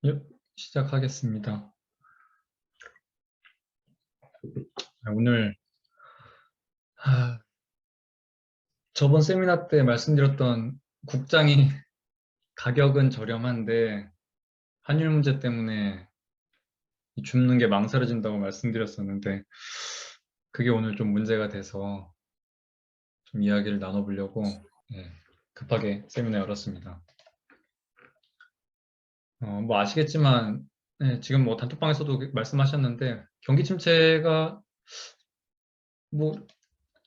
예, 시작하겠습니다. 오늘 저번 세미나 때 말씀드렸던 국장이 가격은 저렴한데 환율 문제 때문에 줍는 게 망설여진다고 말씀드렸었는데 그게 오늘 좀 문제가 돼서 좀 이야기를 나눠보려고 급하게 세미나 열었습니다. 뭐 아시겠지만 지금 뭐 단톡방에서도 말씀하셨는데 경기 침체가 뭐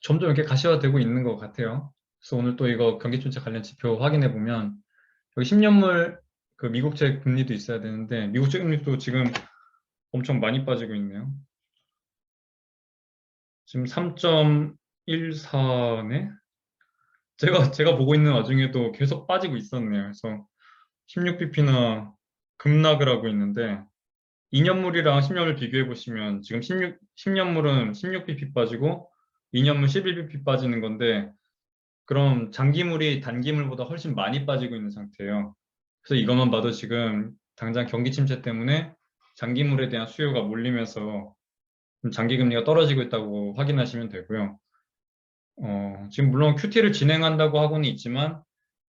점점 이렇게 가시화되고 있는 것 같아요. 그래서 오늘 또 이거 경기 침체 관련 지표 확인해 보면 여기 10년물 그 미국채 금리도 있어야 되는데 미국채 금리도 지금 엄청 많이 빠지고 있네요. 지금 3.14네? 제가 보고 있는 와중에도 계속 빠지고 있었네요. 그래서 16bp나 급락을 하고 있는데 2년물이랑 10년물 비교해 보시면 지금 10년물은 16bp 빠지고 2년물 11bp 빠지는 건데 그럼 장기물이 단기물보다 훨씬 많이 빠지고 있는 상태예요. 그래서 이것만 봐도 지금 당장 경기 침체 때문에 장기물에 대한 수요가 몰리면서 장기 금리가 떨어지고 있다고 확인하시면 되고요. 지금 물론 QT를 진행한다고 하고는 있지만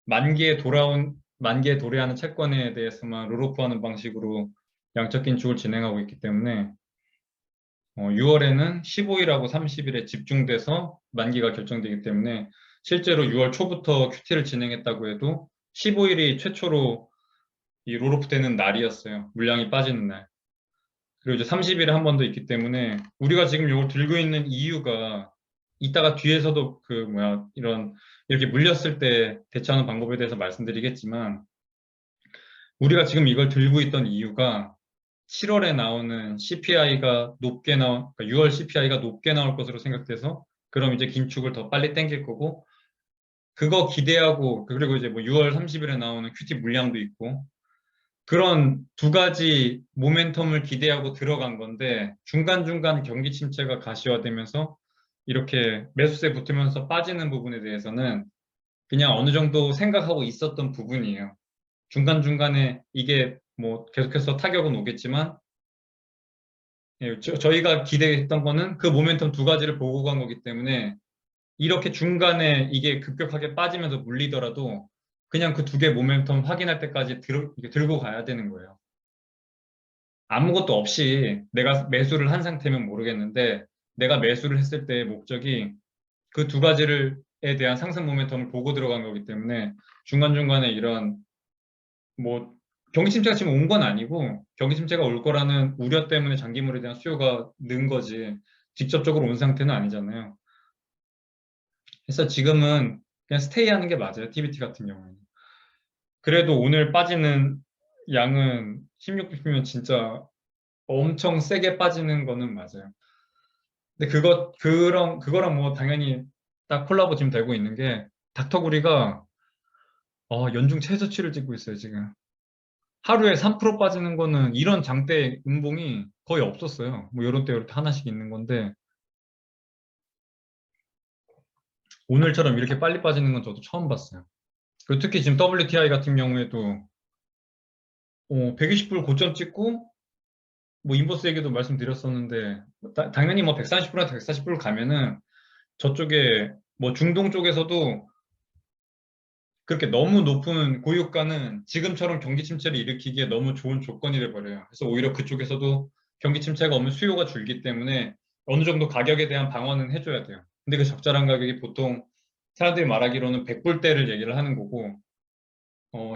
만기에 도래하는 채권에 대해서만 롤오프하는 방식으로 양적 긴축을 진행하고 있기 때문에 6월에는 15일하고 30일에 집중돼서 만기가 결정되기 때문에 실제로 6월 초부터 QT를 진행했다고 해도 15일이 최초로 이 롤오프 되는 날이었어요. 물량이 빠지는 날. 그리고 이제 30일에 한 번 더 있기 때문에 우리가 지금 이걸 들고 있는 이유가 이따가 뒤에서도 이런 이렇게 물렸을 때 대처하는 방법에 대해서 말씀드리겠지만 우리가 지금 이걸 들고 있던 이유가 7월에 나오는 CPI가 높게 그러니까 6월 CPI가 높게 나올 것으로 생각돼서 그럼 이제 긴축을 더 빨리 당길 거고 그거 기대하고 그리고 이제 뭐 6월 30일에 나오는 QT 물량도 있고 그런 두 가지 모멘텀을 기대하고 들어간 건데 중간중간 경기 침체가 가시화되면서 이렇게 매수세 붙으면서 빠지는 부분에 대해서는 그냥 어느 정도 생각하고 있었던 부분이에요. 중간중간에 이게 뭐 계속해서 타격은 오겠지만 저희가 기대했던 거는 그 모멘텀 두 가지를 보고 간 거기 때문에 이렇게 중간에 이게 급격하게 빠지면서 물리더라도 그냥 그 두 개 모멘텀 확인할 때까지 이렇게 들고 가야 되는 거예요. 아무것도 없이 내가 매수를 한 상태면 모르겠는데 내가 매수를 했을 때의 목적이 그 두 가지에 대한 상승 모멘텀을 보고 들어간 거기 때문에 중간중간에 이런 뭐 경기 침체가 지금 온 건 아니고 경기 침체가 올 거라는 우려 때문에 장기물에 대한 수요가 는 거지 직접적으로 온 상태는 아니잖아요. 그래서 지금은 그냥 스테이 하는 게 맞아요. TBT 같은 경우는. 그래도 오늘 빠지는 양은 16bp면 진짜 엄청 세게 빠지는 거는 맞아요. 근데 그거랑 뭐 당연히 딱 콜라보 지금 되고 있는 게 닥터구리가 연중 최저치를 찍고 있어요, 지금. 하루에 3% 빠지는 거는 이런 장대 음봉이 거의 없었어요. 뭐 요런 때 이렇게 하나씩 있는 건데 오늘처럼 이렇게 빨리 빠지는 건 저도 처음 봤어요. 그리고 특히 지금 WTI 같은 경우에도 120불 고점 찍고 뭐 인버스 얘기도 말씀드렸었는데 당연히 뭐 130불한테 140불 가면은 저쪽에 뭐 중동 쪽에서도 그렇게 너무 높은 고유가는 지금처럼 경기 침체를 일으키기에 너무 좋은 조건이 돼버려요. 그래서 오히려 그쪽에서도 경기 침체가 오면 수요가 줄기 때문에 어느 정도 가격에 대한 방어는 해줘야 돼요. 근데 그 적절한 가격이 보통 사람들이 말하기로는 100불대를 얘기를 하는 거고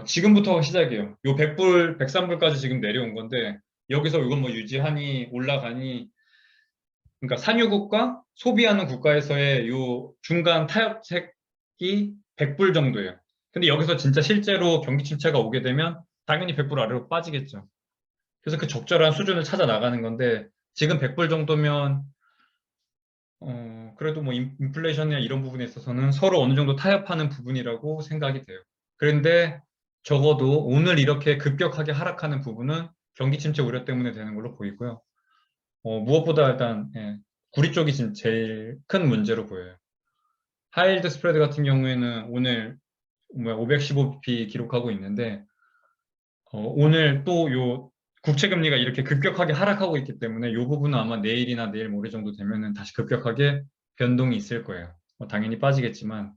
지금부터가 시작이에요. 요 100불, 103불까지 지금 내려온 건데 여기서 이건 뭐 유지하니 올라가니 그러니까 산유국가 소비하는 국가에서의 요 중간 타협책이 100불 정도예요. 근데 여기서 진짜 실제로 경기 침체가 오게 되면 당연히 100불 아래로 빠지겠죠. 그래서 그 적절한 수준을 찾아 나가는 건데 지금 100불 정도면 그래도 뭐 인플레이션이나 이런 부분에 있어서는 서로 어느 정도 타협하는 부분이라고 생각이 돼요. 그런데 적어도 오늘 이렇게 급격하게 하락하는 부분은 경기 침체 우려 때문에 되는 걸로 보이고요. 무엇보다 일단 구리 쪽이 지금 제일 큰 문제로 보여요. 하이힐드 스프레드 같은 경우에는 오늘 515bp 기록하고 있는데 오늘 또 요 국채 금리가 이렇게 급격하게 하락하고 있기 때문에 이 부분은 아마 내일이나 내일 모레 정도 되면은 다시 급격하게 변동이 있을 거예요. 당연히 빠지겠지만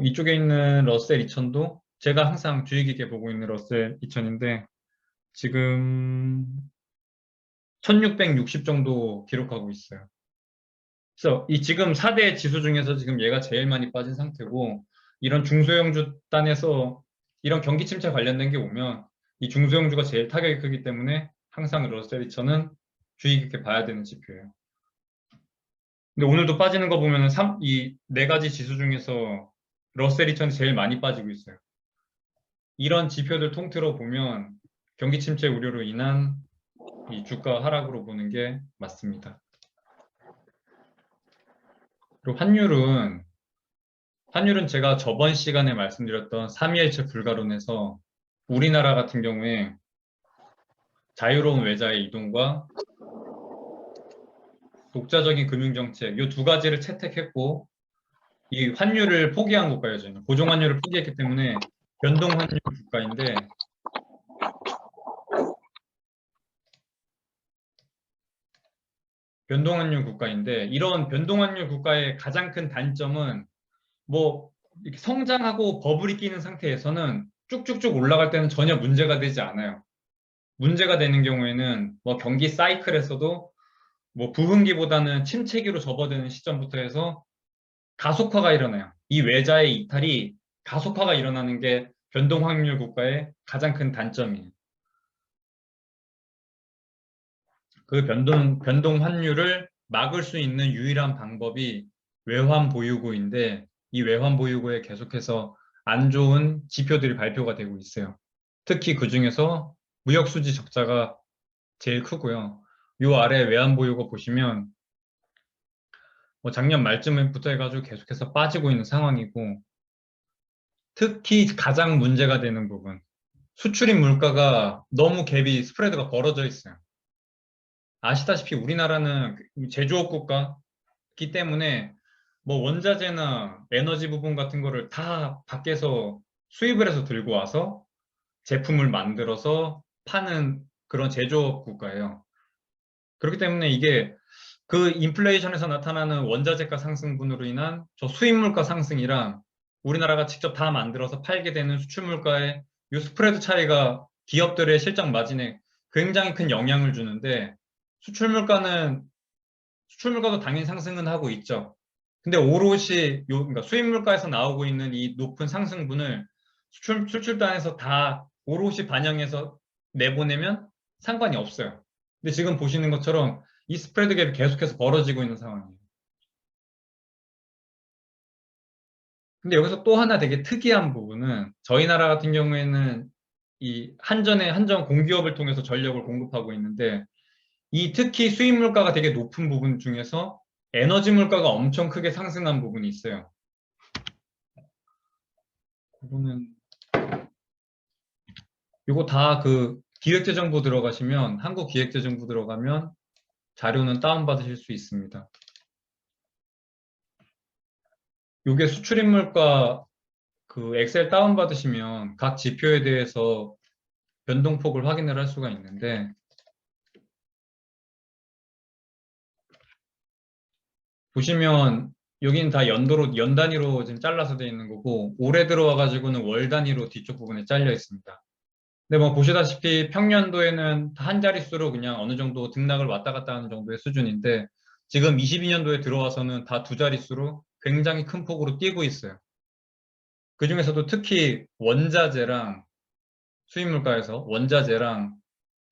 이쪽에 있는 러셀 2000도 제가 항상 주의 깊게 보고 있는 러셀 2000인데 지금 1660 정도 기록하고 있어요. 그래서 이 지금 4대 지수 중에서 지금 얘가 제일 많이 빠진 상태고 이런 중소형주 단에서 이런 경기 침체 관련된 게 오면 이 중소형주가 제일 타격이 크기 때문에 항상 러셀 2000은 주의 깊게 봐야 되는 지표예요. 근데 오늘도 빠지는 거 보면은 이 네 가지 지수 중에서 러셀 2000이 제일 많이 빠지고 있어요. 이런 지표들 통틀어 보면 경기 침체 우려로 인한 이 주가 하락으로 보는 게 맞습니다. 그리고 환율은 제가 저번 시간에 말씀드렸던 3.2일체 불가론에서 우리나라 같은 경우에 자유로운 외자의 이동과 독자적인 금융정책 이 두 가지를 채택했고 이 환율을 포기한 국가예요. 저희는 고정환율을 포기했기 때문에 변동환율 국가인데 이런 변동환율 국가의 가장 큰 단점은 뭐 이렇게 성장하고 버블이 끼는 상태에서는 쭉쭉쭉 올라갈 때는 전혀 문제가 되지 않아요. 문제가 되는 경우에는 뭐 경기 사이클에서도 뭐 부흥기보다는 침체기로 접어드는 시점부터 해서 가속화가 일어나요. 이 외자의 이탈이 가속화가 일어나는 게 변동 확률 국가의 가장 큰 단점이에요. 그 변동 환율을 막을 수 있는 유일한 방법이 외환 보유고인데 이 외환 보유고에 계속해서 안 좋은 지표들이 발표가 되고 있어요. 특히 그 중에서 무역 수지 적자가 제일 크고요. 요 아래 외환 보유고 보시면 뭐 작년 말쯤부터 해가지고 계속해서 빠지고 있는 상황이고 특히 가장 문제가 되는 부분 수출입 물가가 너무 갭이 스프레드가 벌어져 있어요. 아시다시피 우리나라는 제조업 국가이기 때문에 뭐 원자재나 에너지 부분 같은 거를 다 밖에서 수입을 해서 들고 와서 제품을 만들어서 파는 그런 제조업 국가예요. 그렇기 때문에 이게 그 인플레이션에서 나타나는 원자재가 상승분으로 인한 저 수입 물가 상승이랑 우리나라가 직접 다 만들어서 팔게 되는 수출 물가의 이 스프레드 차이가 기업들의 실적 마진에 굉장히 큰 영향을 주는데 수출 물가는 수출 물가도 당연히 상승은 하고 있죠. 근데 오롯이 그러니까 수입 물가에서 나오고 있는 이 높은 상승분을 수출단에서 다 오롯이 반영해서 내보내면 상관이 없어요. 근데 지금 보시는 것처럼 이 스프레드 갭이 계속해서 벌어지고 있는 상황이에요. 근데 여기서 또 하나 되게 특이한 부분은 저희 나라 같은 경우에는 이 한전 공기업을 통해서 전력을 공급하고 있는데 이 특히 수입 물가가 되게 높은 부분 중에서 에너지 물가가 엄청 크게 상승한 부분이 있어요. 그거는 이거 다 그 기획재정부 들어가시면 한국 기획재정부 들어가면 자료는 다운받으실 수 있습니다. 이게 수출입 물가 그 엑셀 다운받으시면 각 지표에 대해서 변동폭을 확인을 할 수가 있는데 보시면 여기는 다 연 단위로 지금 잘라서 되어 있는 거고 올해 들어와 가지고는 월 단위로 뒤쪽 부분에 잘려 있습니다. 근데 뭐 보시다시피 평년도에는 한 자릿수로 그냥 어느 정도 등락을 왔다 갔다 하는 정도의 수준인데 지금 22년도에 들어와서는 다 두 자릿수로 굉장히 큰 폭으로 뛰고 있어요. 그 중에서도 특히 원자재랑 수입물가에서 원자재랑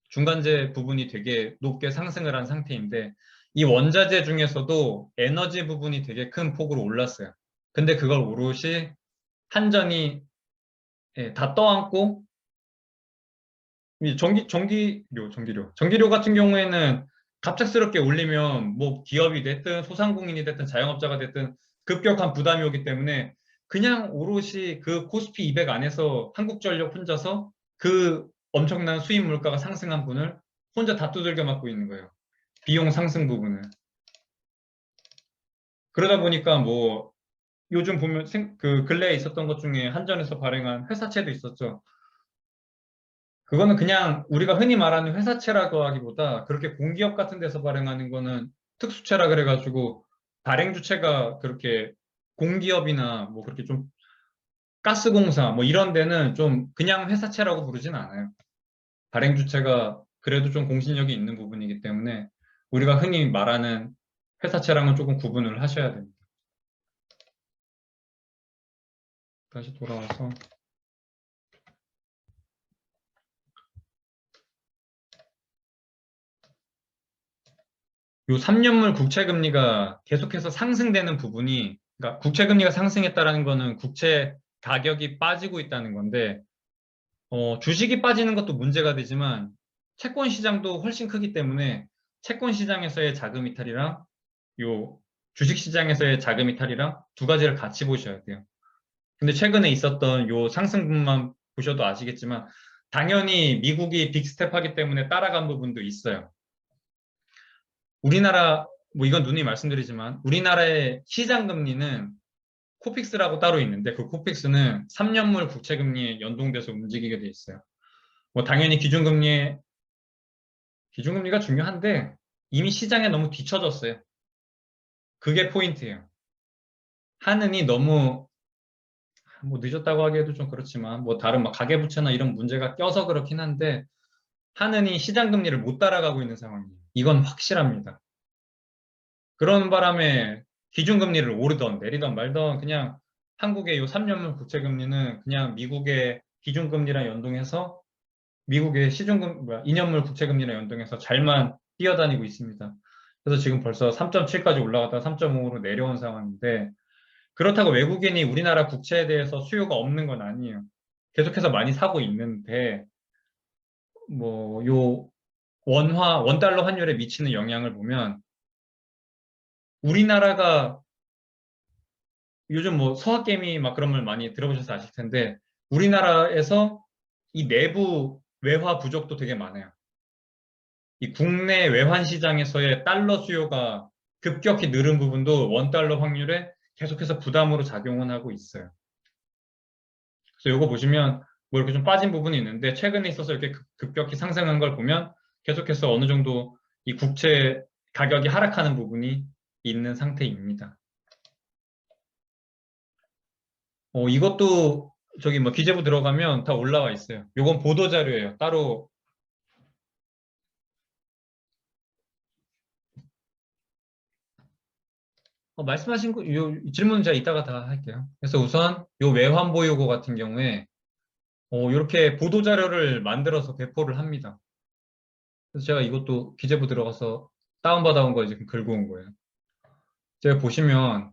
중간재 부분이 되게 높게 상승을 한 상태인데 이 원자재 중에서도 에너지 부분이 되게 큰 폭으로 올랐어요. 근데 그걸 오롯이 한전이 다 떠안고 이 전기료 같은 경우에는 갑작스럽게 올리면 뭐 기업이 됐든 소상공인이 됐든 자영업자가 됐든 급격한 부담이 오기 때문에 그냥 오롯이 그 코스피 200 안에서 한국전력 혼자서 그 엄청난 수입 물가가 상승한 분을 혼자 다 두들겨 맞고 있는 거예요. 비용 상승 부분을. 그러다 보니까 뭐 요즘 보면 그 근래에 있었던 것 중에 한전에서 발행한 회사채도 있었죠. 그거는 그냥 우리가 흔히 말하는 회사채라고 하기보다 그렇게 공기업 같은 데서 발행하는 거는 특수채라 그래가지고 발행 주체가 그렇게 공기업이나 뭐 그렇게 좀 가스공사 뭐 이런 데는 좀 그냥 회사채라고 부르진 않아요. 발행 주체가 그래도 좀 공신력이 있는 부분이기 때문에 우리가 흔히 말하는 회사채랑은 조금 구분을 하셔야 됩니다. 다시 돌아와서 요 3년물 국채금리가 계속해서 상승되는 부분이, 그러니까 국채금리가 상승했다라는 거는 국채 가격이 빠지고 있다는 건데, 주식이 빠지는 것도 문제가 되지만 채권 시장도 훨씬 크기 때문에 채권 시장에서의 자금 이탈이랑 요 주식 시장에서의 자금 이탈이랑 두 가지를 같이 보셔야 돼요. 근데 최근에 있었던 요 상승분만 보셔도 아시겠지만 당연히 미국이 빅스텝하기 때문에 따라간 부분도 있어요. 우리나라, 뭐 이건 누누이 말씀드리지만 우리나라의 시장 금리는 코픽스라고 따로 있는데 그 코픽스는 3년물 국채 금리에 연동돼서 움직이게 돼 있어요. 뭐 당연히 기준금리가 중요한데 이미 시장에 너무 뒤쳐졌어요. 그게 포인트예요. 하느니 너무 뭐 늦었다고 하기에도 좀 그렇지만 뭐 다른 막 가계부채나 이런 문제가 껴서 그렇긴 한데 하느니 시장 금리를 못 따라가고 있는 상황이에요. 이건 확실합니다. 그런 바람에 기준금리를 오르던 내리던 말던 그냥 한국의 요 3년물 국채금리는 그냥 미국의 기준금리랑 연동해서 미국의 2년물 국채금리랑 연동해서 잘만 뛰어다니고 있습니다. 그래서 지금 벌써 3.7까지 올라갔다가 3.5로 내려온 상황인데 그렇다고 외국인이 우리나라 국채에 대해서 수요가 없는 건 아니에요. 계속해서 많이 사고 있는데 뭐 요 원달러 환율에 미치는 영향을 보면 우리나라가 요즘 뭐 서학개미 막 그런 말 많이 들어보셔서 아실 텐데 우리나라에서 이 내부 외화 부족도 되게 많아요. 이 국내 외환 시장에서의 달러 수요가 급격히 늘은 부분도 원달러 확률에 계속해서 부담으로 작용은 하고 있어요. 그래서 이거 보시면 뭐 이렇게 좀 빠진 부분이 있는데 최근에 있어서 이렇게 급격히 상승한 걸 보면 계속해서 어느 정도 이 국채 가격이 하락하는 부분이 있는 상태입니다. 이것도 저기 뭐 기재부 들어가면 다 올라와 있어요. 요건 보도 자료예요. 따로 말씀하신 요 질문은 제가 이따가 다 할게요. 그래서 우선 요 외환보유고 같은 경우에 이렇게 보도 자료를 만들어서 배포를 합니다. 그래서 제가 이것도 기재부 들어가서 다운받아 온 거 지금 긁어 온 거예요. 제가 보시면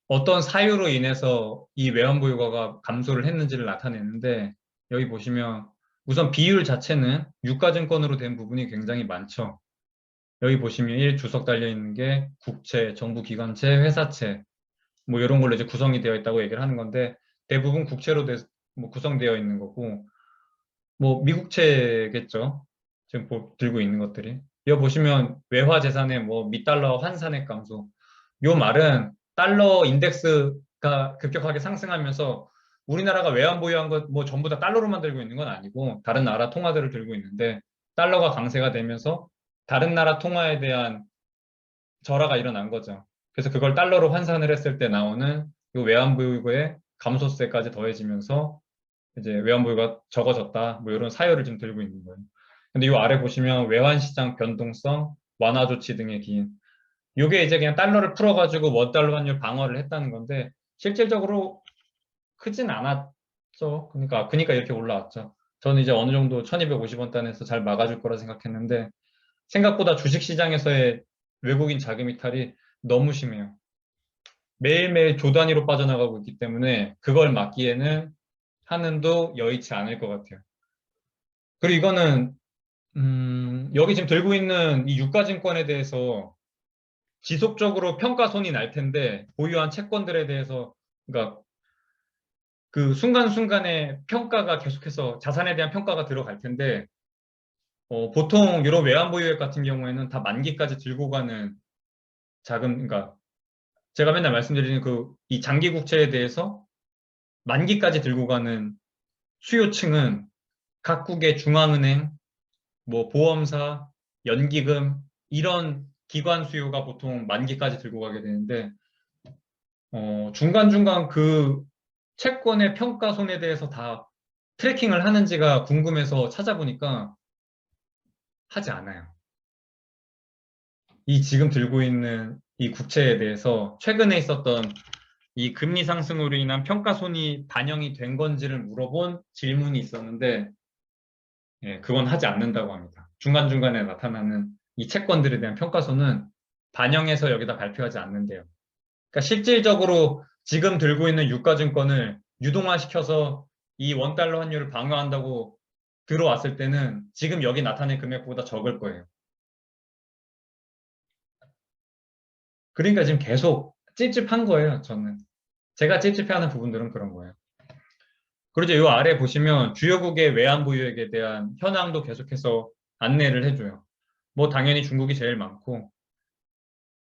어떤 사유로 인해서 이 외환보유고가 감소를 했는지를 나타내는데 여기 보시면 우선 비율 자체는 유가증권으로 된 부분이 굉장히 많죠. 여기 보시면 1 주석 달려 있는 게 국채, 정부기관채, 회사채 뭐 이런 걸로 이제 구성이 되어 있다고 얘기를 하는 건데 대부분 국채로 뭐 구성되어 있는 거고 뭐 미국채겠죠. 지금 들고 있는 것들이. 여기 보시면 외화 재산의 뭐 미달러 환산액 감소. 요 말은 달러 인덱스가 급격하게 상승하면서 우리나라가 외환 보유한 것 뭐 전부 다 달러로만 들고 있는 건 아니고 다른 나라 통화들을 들고 있는데 달러가 강세가 되면서 다른 나라 통화에 대한 절하가 일어난 거죠. 그래서 그걸 달러로 환산을 했을 때 나오는 이 외환보유고의 감소세까지 더해지면서 이제 외환보유가 적어졌다. 뭐 이런 사유를 좀 들고 있는 거예요. 근데 이 아래 보시면 외환시장 변동성, 완화 조치 등의 기인. 이게 이제 그냥 달러를 풀어가지고 원달러 환율 방어를 했다는 건데 실질적으로 크진 않았죠. 그러니까 이렇게 올라왔죠. 저는 이제 어느 정도 1250원 단에서 잘 막아줄 거라 생각했는데 생각보다 주식시장에서의 외국인 자금 이탈이 너무 심해요. 매일매일 조 단위로 빠져나가고 있기 때문에 그걸 막기에는 한은도 여의치 않을 것 같아요. 그리고 이거는 여기 지금 들고 있는 이 유가증권에 대해서 지속적으로 평가손이 날 텐데 보유한 채권들에 대해서 그러니까 그 순간순간에 평가가 계속해서 자산에 대한 평가가 들어갈 텐데 보통 유럽 외환 보유액 같은 경우에는 다 만기까지 들고 가는 자금 그러니까 제가 맨날 말씀드리는 이 장기 국채에 대해서 만기까지 들고 가는 수요층은 각국의 중앙은행, 뭐 보험사, 연기금 이런 기관 수요가 보통 만기까지 들고 가게 되는데 중간중간 그 채권의 평가 손에 대해서 다 트래킹을 하는지가 궁금해서 찾아보니까 하지 않아요. 이 지금 들고 있는 이 국채에 대해서 최근에 있었던 이 금리 상승으로 인한 평가손이 반영이 된 건지를 물어본 질문이 있었는데, 예, 그건 하지 않는다고 합니다. 중간중간에 나타나는 이 채권들에 대한 평가손은 반영해서 여기다 발표하지 않는데요. 그러니까 실질적으로 지금 들고 있는 유가증권을 유동화시켜서 이 원달러 환율을 방어한다고 들어왔을 때는 지금 여기 나타낸 금액보다 적을 거예요. 그러니까 지금 계속 찝찝한 거예요, 저는. 제가 찝찝해하는 부분들은 그런 거예요. 그리고 이 아래 보시면 주요국의 외환보유액에 대한 현황도 계속해서 안내를 해줘요. 뭐 당연히 중국이 제일 많고,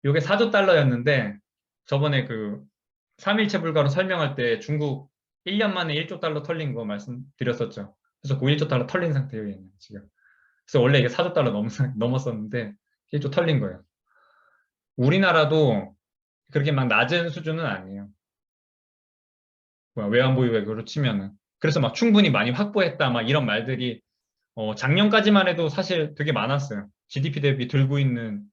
이게 4조 달러였는데 저번에 그 3일체 불가로 설명할 때 중국 1년 만에 1조 달러 털린 거 말씀드렸었죠. 그래서 그 1조 달러 털린 상태예요, 얘는 지금. 그래서 원래 이게 4조 달러 넘었었는데 1조 털린 거예요. 우리나라도 그렇게 막 낮은 수준은 아니에요. 외환보유액으로 치면은. 그래서 막 충분히 많이 확보했다, 막 이런 말들이 작년까지만 해도 사실 되게 많았어요. GDP 대비 들고 있는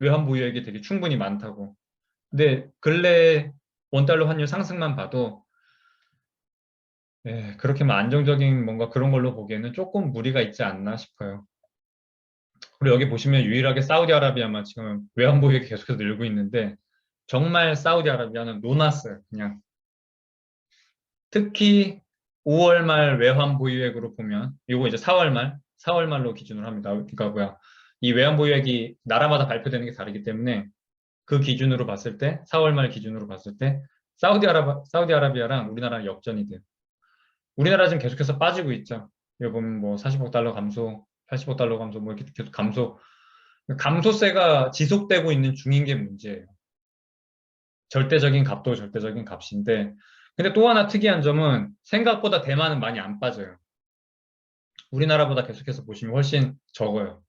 외환보유액이 되게 충분히 많다고. 근데 근래 원달러 환율 상승만 봐도 예, 그렇게 막 안정적인 뭔가 그런 걸로 보기에는 조금 무리가 있지 않나 싶어요. 그리고 여기 보시면 유일하게 사우디아라비아만 지금 외환보유액이 계속해서 늘고 있는데 정말 사우디아라비아는 노났어요. 그냥 특히 5월 말 외환 보유액으로 보면 이거 이제 4월 말로 기준으로 합니다. 그러니까 뭐야? 이 외환 보유액이 나라마다 발표되는 게 다르기 때문에 그 기준으로 봤을 때 4월 말 기준으로 봤을 때 사우디아라비아랑 우리나라랑 역전이 돼요. 우리나라 지금 계속해서 빠지고 있죠. 여기 보면 뭐 40억 달러 감소, 80억 달러 감소 뭐 이렇게 계속 감소. 감소세가 지속되고 있는 중인 게 문제예요. 절대적인 값도 절대적인 값인데 근데 또 하나 특이한 점은 생각보다 대만은 많이 안 빠져요. 우리나라보다 계속해서 보시면 훨씬 적어요.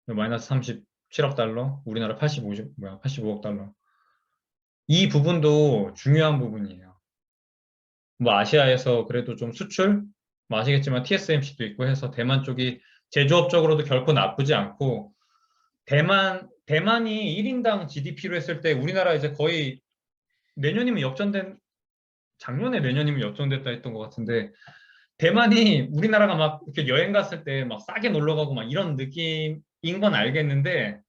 마이너스 37억 달러, 우리나라 85억 달러. 이 부분도 중요한 부분이에요. 뭐 아시아에서 그래도 좀 수출, 뭐 아시겠지만 TSMC도 있고 해서 대만 쪽이 제조업적으로도 결코 나쁘지 않고 대만이 1인당 GDP로 했을 때 우리나라 이제 거의 내년이면 역전된 작년에 내년이면 역전됐다 했던 것 같은데 대만이 우리나라가 막 이렇게 여행 갔을 때 막 싸게 놀러 가고 막 이런 느낌인 건 알겠는데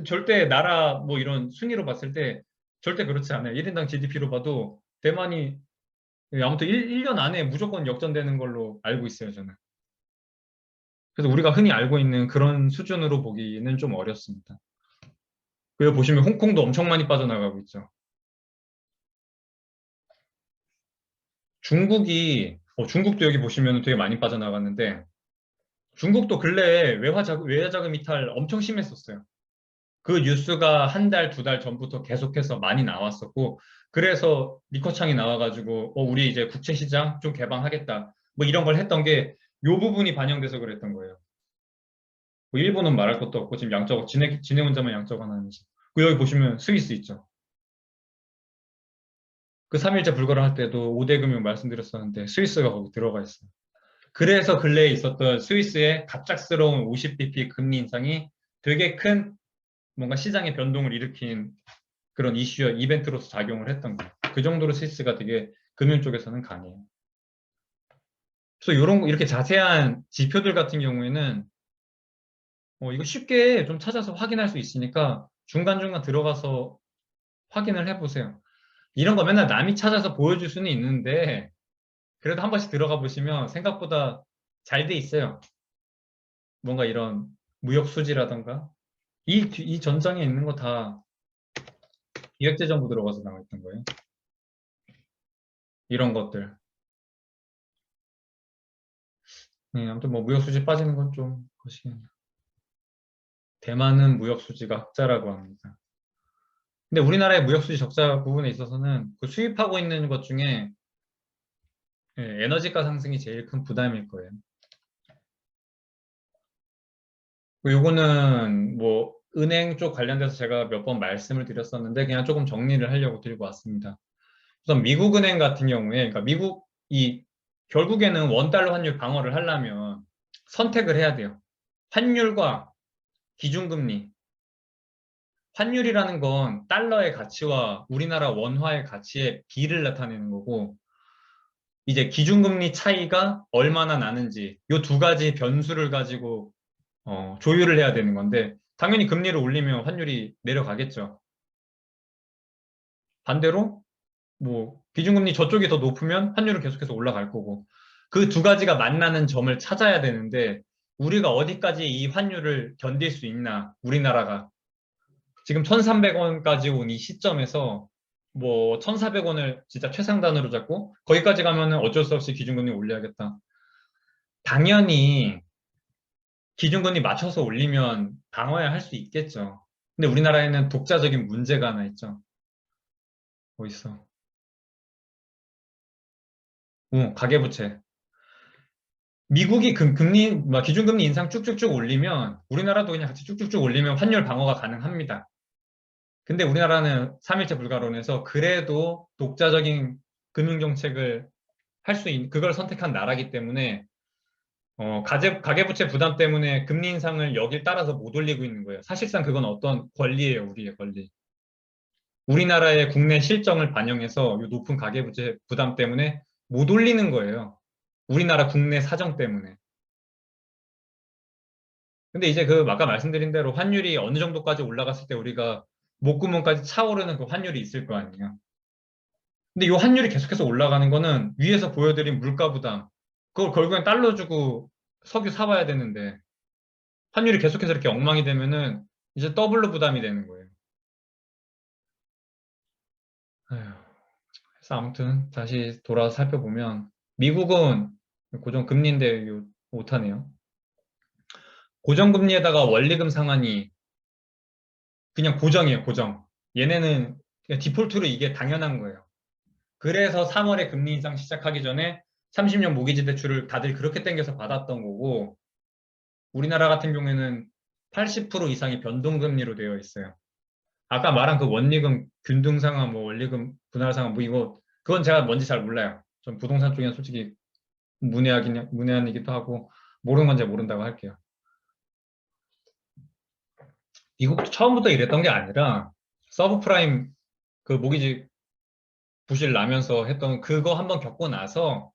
절대 나라 뭐 이런 순위로 봤을 때 절대 그렇지 않아요. 1인당 GDP로 봐도 대만이 아무튼 1년 안에 무조건 역전되는 걸로 알고 있어요, 저는. 그래서 우리가 흔히 알고 있는 그런 수준으로 보기는 좀 어렵습니다. 그리고 보시면 홍콩도 엄청 많이 빠져나가고 있죠. 중국도 여기 보시면 되게 많이 빠져나갔는데 중국도 근래에 외화자금 이탈 엄청 심했었어요. 그 뉴스가 한 달, 두 달 전부터 계속해서 많이 나왔었고, 그래서 리커창이 나와가지고, 우리 이제 국채 시장 좀 개방하겠다. 뭐 이런 걸 했던 게, 요 부분이 반영돼서 그랬던 거예요. 뭐 일본은 말할 것도 없고, 지금 진해 혼자만 양적 완화하면서. 그 여기 보시면 스위스 있죠. 그 3일째 불가를 할 때도 5대 금융 말씀드렸었는데, 스위스가 거기 들어가 있어요. 그래서 근래에 있었던 스위스의 갑작스러운 50bp 금리 인상이 되게 큰 뭔가 시장의 변동을 일으킨 그런 이벤트로서 작용을 했던 거예요. 그 정도로 스위스가 되게 금융 쪽에서는 강해요. 그래서 이렇게 자세한 지표들 같은 경우에는 이거 쉽게 좀 찾아서 확인할 수 있으니까 중간중간 들어가서 확인을 해보세요. 이런 거 맨날 남이 찾아서 보여줄 수는 있는데 그래도 한 번씩 들어가 보시면 생각보다 잘 돼 있어요. 뭔가 이런 무역 수지라던가 이 전장에 있는 거 다 기획재정부 들어가서 나와 있던 거예요. 이런 것들. 네, 아무튼 뭐 무역 수지 빠지는 건 좀 거시기하네요. 대만은 무역 수지가 흑자라고 합니다. 근데 우리나라의 무역수지 적자 부분에 있어서는 그 수입하고 있는 것 중에 에너지가 상승이 제일 큰 부담일 거예요. 요거는 뭐 은행 쪽 관련돼서 제가 몇 번 말씀을 드렸었는데 그냥 조금 정리를 하려고 들고 왔습니다. 우선 미국 은행 같은 경우에 그러니까 미국이 결국에는 원달러 환율 방어를 하려면 선택을 해야 돼요. 환율과 기준금리. 환율이라는 건 달러의 가치와 우리나라 원화의 가치의 비를 나타내는 거고 이제 기준금리 차이가 얼마나 나는지 이 두 가지 변수를 가지고 조율을 해야 되는 건데 당연히 금리를 올리면 환율이 내려가겠죠. 반대로 뭐 기준금리 저쪽이 더 높으면 환율은 계속해서 올라갈 거고 그 두 가지가 만나는 점을 찾아야 되는데 우리가 어디까지 이 환율을 견딜 수 있나 우리나라가 지금 1,300원까지 온 이 시점에서 뭐 1,400원을 진짜 최상단으로 잡고 거기까지 가면은 어쩔 수 없이 기준금리 올려야겠다. 당연히 기준금리 맞춰서 올리면 방어야 할 수 있겠죠. 근데 우리나라에는 독자적인 문제가 하나 있죠. 뭐 있어? 가계부채. 미국이 금리, 기준금리 인상 쭉쭉쭉 올리면 우리나라도 그냥 같이 쭉쭉쭉 올리면 환율 방어가 가능합니다. 근데 우리나라는 3일째 불가론에서 그래도 독자적인 금융정책을 할 수 있는, 그걸 선택한 나라기 때문에 가계부채 부담 때문에 금리 인상을 여길 따라서 못 올리고 있는 거예요. 사실상 그건 어떤 권리예요, 우리의 권리. 우리나라의 국내 실정을 반영해서 이 높은 가계부채 부담 때문에 못 올리는 거예요. 우리나라 국내 사정 때문에. 근데 이제 그 아까 말씀드린 대로 환율이 어느 정도까지 올라갔을 때 우리가 목구멍까지 차오르는 그 환율이 있을 거 아니에요. 근데 이 환율이 계속해서 올라가는 거는 위에서 보여드린 물가 부담, 그걸 결국엔 달러 주고 석유 사와야 되는데 환율이 계속해서 이렇게 엉망이 되면은 이제 더블로 부담이 되는 거예요. 아휴, 그래서 아무튼 다시 돌아서 살펴보면 미국은 고정금리인데 못하네요. 고정금리에다가 원리금 상환이 그냥 고정이에요, 고정. 얘네는 그냥 디폴트로 이게 당연한 거예요. 그래서 3월에 금리 인상 시작하기 전에 30년 모기지 대출을 다들 그렇게 땡겨서 받았던 거고 우리나라 같은 경우에는 80% 이상이 변동금리로 되어 있어요. 아까 말한 그 원리금 균등상환, 뭐 원리금 분할상환, 뭐 이거 그건 제가 뭔지 잘 몰라요. 전 부동산 쪽에는 솔직히 문외한이기도 하고 모르는 건 잘 모른다고 할게요. 미국도 처음부터 이랬던 게 아니라 서브프라임 그 모기지 부실 나면서 했던 그거 한번 겪고 나서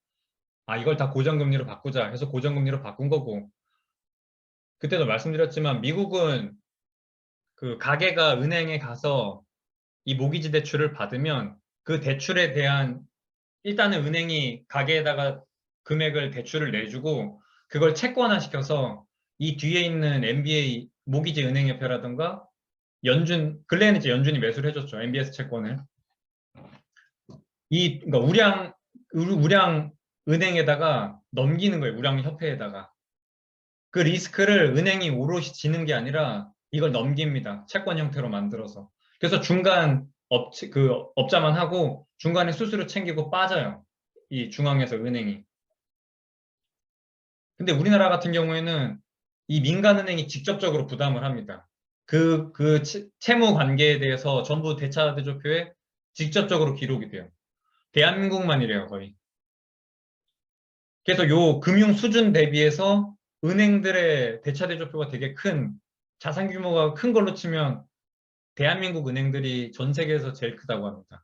아 이걸 다 고정금리로 바꾸자 해서 고정금리로 바꾼 거고 그때도 말씀드렸지만 미국은 그 가게가 은행에 가서 이 모기지 대출을 받으면 그 대출에 대한 일단은 은행이 가게에다가 금액을 대출을 내주고 그걸 채권화 시켜서 이 뒤에 있는 MBA 모기지 은행협회라든가 근래에는 이제 연준이 매수를 해줬죠. MBS 채권을. 그러니까 우량 은행에다가 넘기는 거예요. 우량 협회에다가. 그 리스크를 은행이 오롯이 지는 게 아니라 이걸 넘깁니다. 채권 형태로 만들어서. 그래서 중간 업자만 하고 중간에 수수료 챙기고 빠져요. 이 중앙에서 은행이. 근데 우리나라 같은 경우에는 이 민간은행이 직접적으로 부담을 합니다. 채무 관계에 대해서 전부 대차대조표에 직접적으로 기록이 돼요. 대한민국만 이래요, 거의. 그래서 요 금융 수준 대비해서 은행들의 대차대조표가 되게 자산 규모가 큰 걸로 치면 대한민국 은행들이 전 세계에서 제일 크다고 합니다.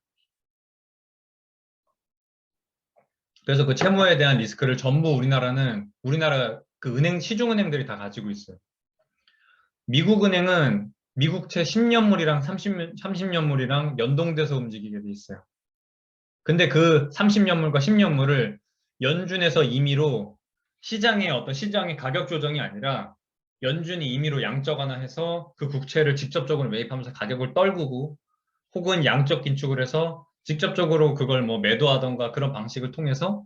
그래서 그 채무에 대한 리스크를 전부 우리나라 그 시중은행들이 다 가지고 있어요. 미국 은행은 미국채 10년물이랑 30년물이랑 연동돼서 움직이게 돼 있어요. 근데 그 30년물과 10년물을 연준에서 임의로 시장의 가격 조정이 아니라 연준이 임의로 양적완화 해서 그 국채를 직접적으로 매입하면서 가격을 떨구고 혹은 양적 긴축을 해서 직접적으로 그걸 뭐 매도하던가 그런 방식을 통해서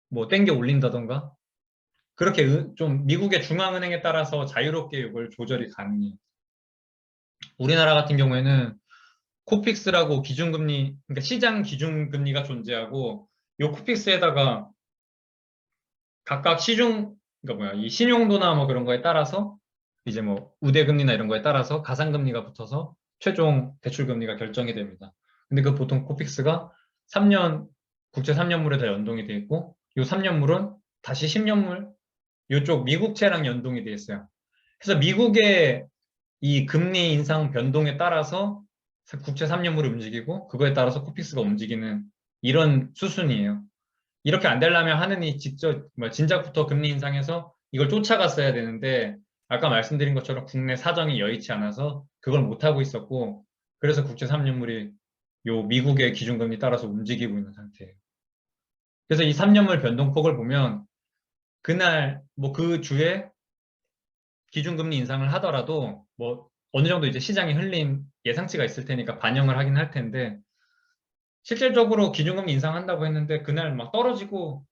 뭐 땡겨 올린다던가 그렇게 좀 미국의 중앙은행에 따라서 자유롭게 이걸 조절이 가능해요. 우리나라 같은 경우에는 코픽스라고 기준금리, 그러니까 시장 기준금리가 존재하고 요 코픽스에다가 각각 그러니까 이 신용도나 뭐 그런 거에 따라서 이제 뭐 우대금리나 이런 거에 따라서 가상금리가 붙어서 최종 대출금리가 결정이 됩니다. 근데 그 보통 코픽스가 3년, 국채 3년물에 다 연동이 돼 있고 요 3년물은 다시 10년물 요쪽 미국채랑 연동이 돼 있어요. 그래서 미국의 이 금리 인상 변동에 따라서 국채 3년물이 움직이고 그거에 따라서 코픽스가 움직이는 이런 수순이에요. 이렇게 안 되려면 하느니 직접 진작부터 금리 인상해서 이걸 쫓아갔어야 되는데 아까 말씀드린 것처럼 국내 사정이 여의치 않아서 그걸 못하고 있었고 그래서 국채 3년물이 요 미국의 기준금리 따라서 움직이고 있는 상태예요. 그래서 이 3년물 변동폭을 보면 그날 뭐 그 주에 기준금리 인상을 하더라도 뭐 어느 정도 이제 시장이 흘린 예상치가 있을 테니까 반영을 하긴 할 텐데 실질적으로 기준금리 인상한다고 했는데 그날 막 떨어지고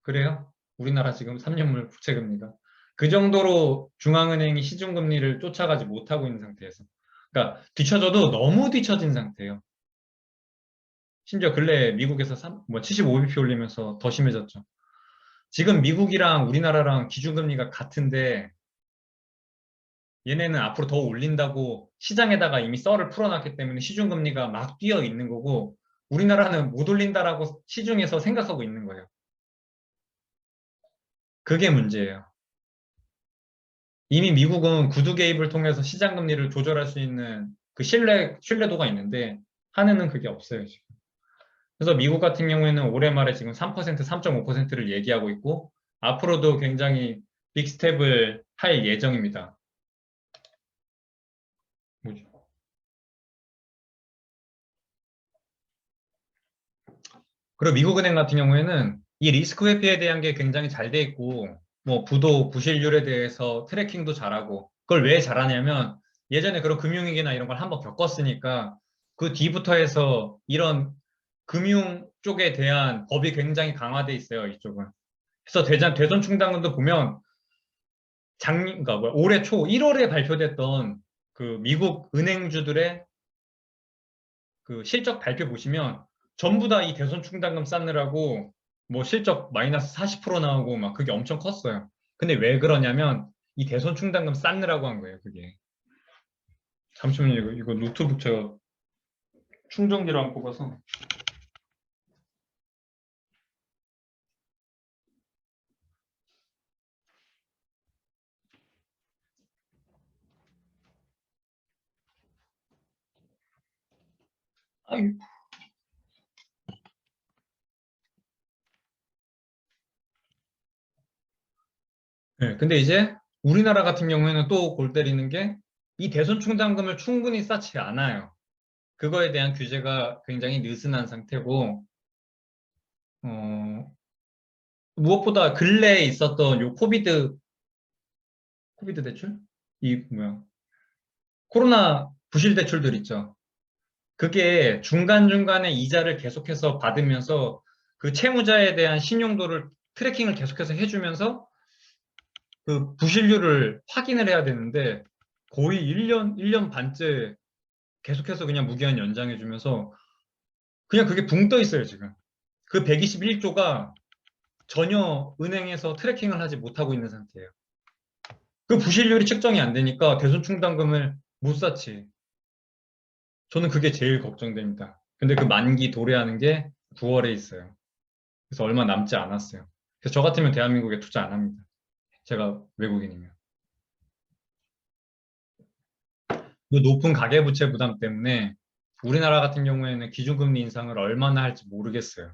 그래요. 우리나라 지금 3년물 국채금리가 그 정도로 중앙은행이 시중금리를 쫓아가지 못하고 있는 상태에서 그러니까 뒤쳐져도 너무 뒤처진 상태예요. 심지어 근래 미국에서 75bp 올리면서 더 심해졌죠. 지금 미국이랑 우리나라랑 기준금리가 같은데 얘네는 앞으로 더 올린다고 시장에다가 이미 썰을 풀어놨기 때문에 시중금리가 막 뛰어 있는 거고 우리나라는 못 올린다라고 시중에서 생각하고 있는 거예요. 그게 문제예요. 이미 미국은 구두 개입을 통해서 시장 금리를 조절할 수 있는 그 신뢰도가 있는데 한은은 그게 없어요, 지금. 그래서 미국 같은 경우에는 올해 말에 지금 3%, 3.5%를 얘기하고 있고 앞으로도 굉장히 빅스텝을 할 예정입니다. 뭐죠? 그리고 미국은행 같은 경우에는 이 리스크 회피에 대한 게 굉장히 잘 돼 있고 뭐 부도 부실률에 대해서 트래킹도 잘하고 그걸 왜 잘하냐면 예전에 그런 금융위기나 이런 걸 한번 겪었으니까 그 뒤부터 해서 이런 금융 쪽에 대한 법이 굉장히 강화돼 있어요, 이쪽은. 그래서 대선 충당금도 보면 그러니까 올해 초 1월에 발표됐던 그 미국 은행주들의 그 실적 발표 보시면 전부 다 이 대손 충당금 쌓느라고 뭐 실적 마이너스 40% 나오고 막 그게 엄청 컸어요. 근데 왜 그러냐면 이 대손 충당금 쌓느라고 한 거예요, 그게. 잠시만요, 이거 노트북 제가 충전기를 안 뽑아서. 아유. 네, 근데 이제 우리나라 같은 경우에는 또 골 때리는 게 이 대손 충당금을 충분히 쌓지 않아요. 그거에 대한 규제가 굉장히 느슨한 상태고, 어, 무엇보다 근래에 있었던 요 코비드 대출? 이 뭐야? 코로나 부실 대출들 있죠. 그게 중간중간에 이자를 계속해서 받으면서 그 채무자에 대한 신용도를 트래킹을 계속해서 해주면서 그 부실률을 확인을 해야 되는데 거의 1년 반째 계속해서 그냥 무기한 연장해주면서 그냥 그게 붕 떠 있어요, 지금. 그 121조가 전혀 은행에서 트래킹을 하지 못하고 있는 상태예요. 그 부실률이 측정이 안 되니까 대손충당금을 못 쌓지. 저는 그게 제일 걱정됩니다. 근데 그 만기 도래하는 게 9월에 있어요. 그래서 얼마 남지 않았어요. 그래서 저 같으면 대한민국에 투자 안 합니다. 제가 외국인이면. 그 높은 가계부채 부담 때문에 우리나라 같은 경우에는 기준금리 인상을 얼마나 할지 모르겠어요.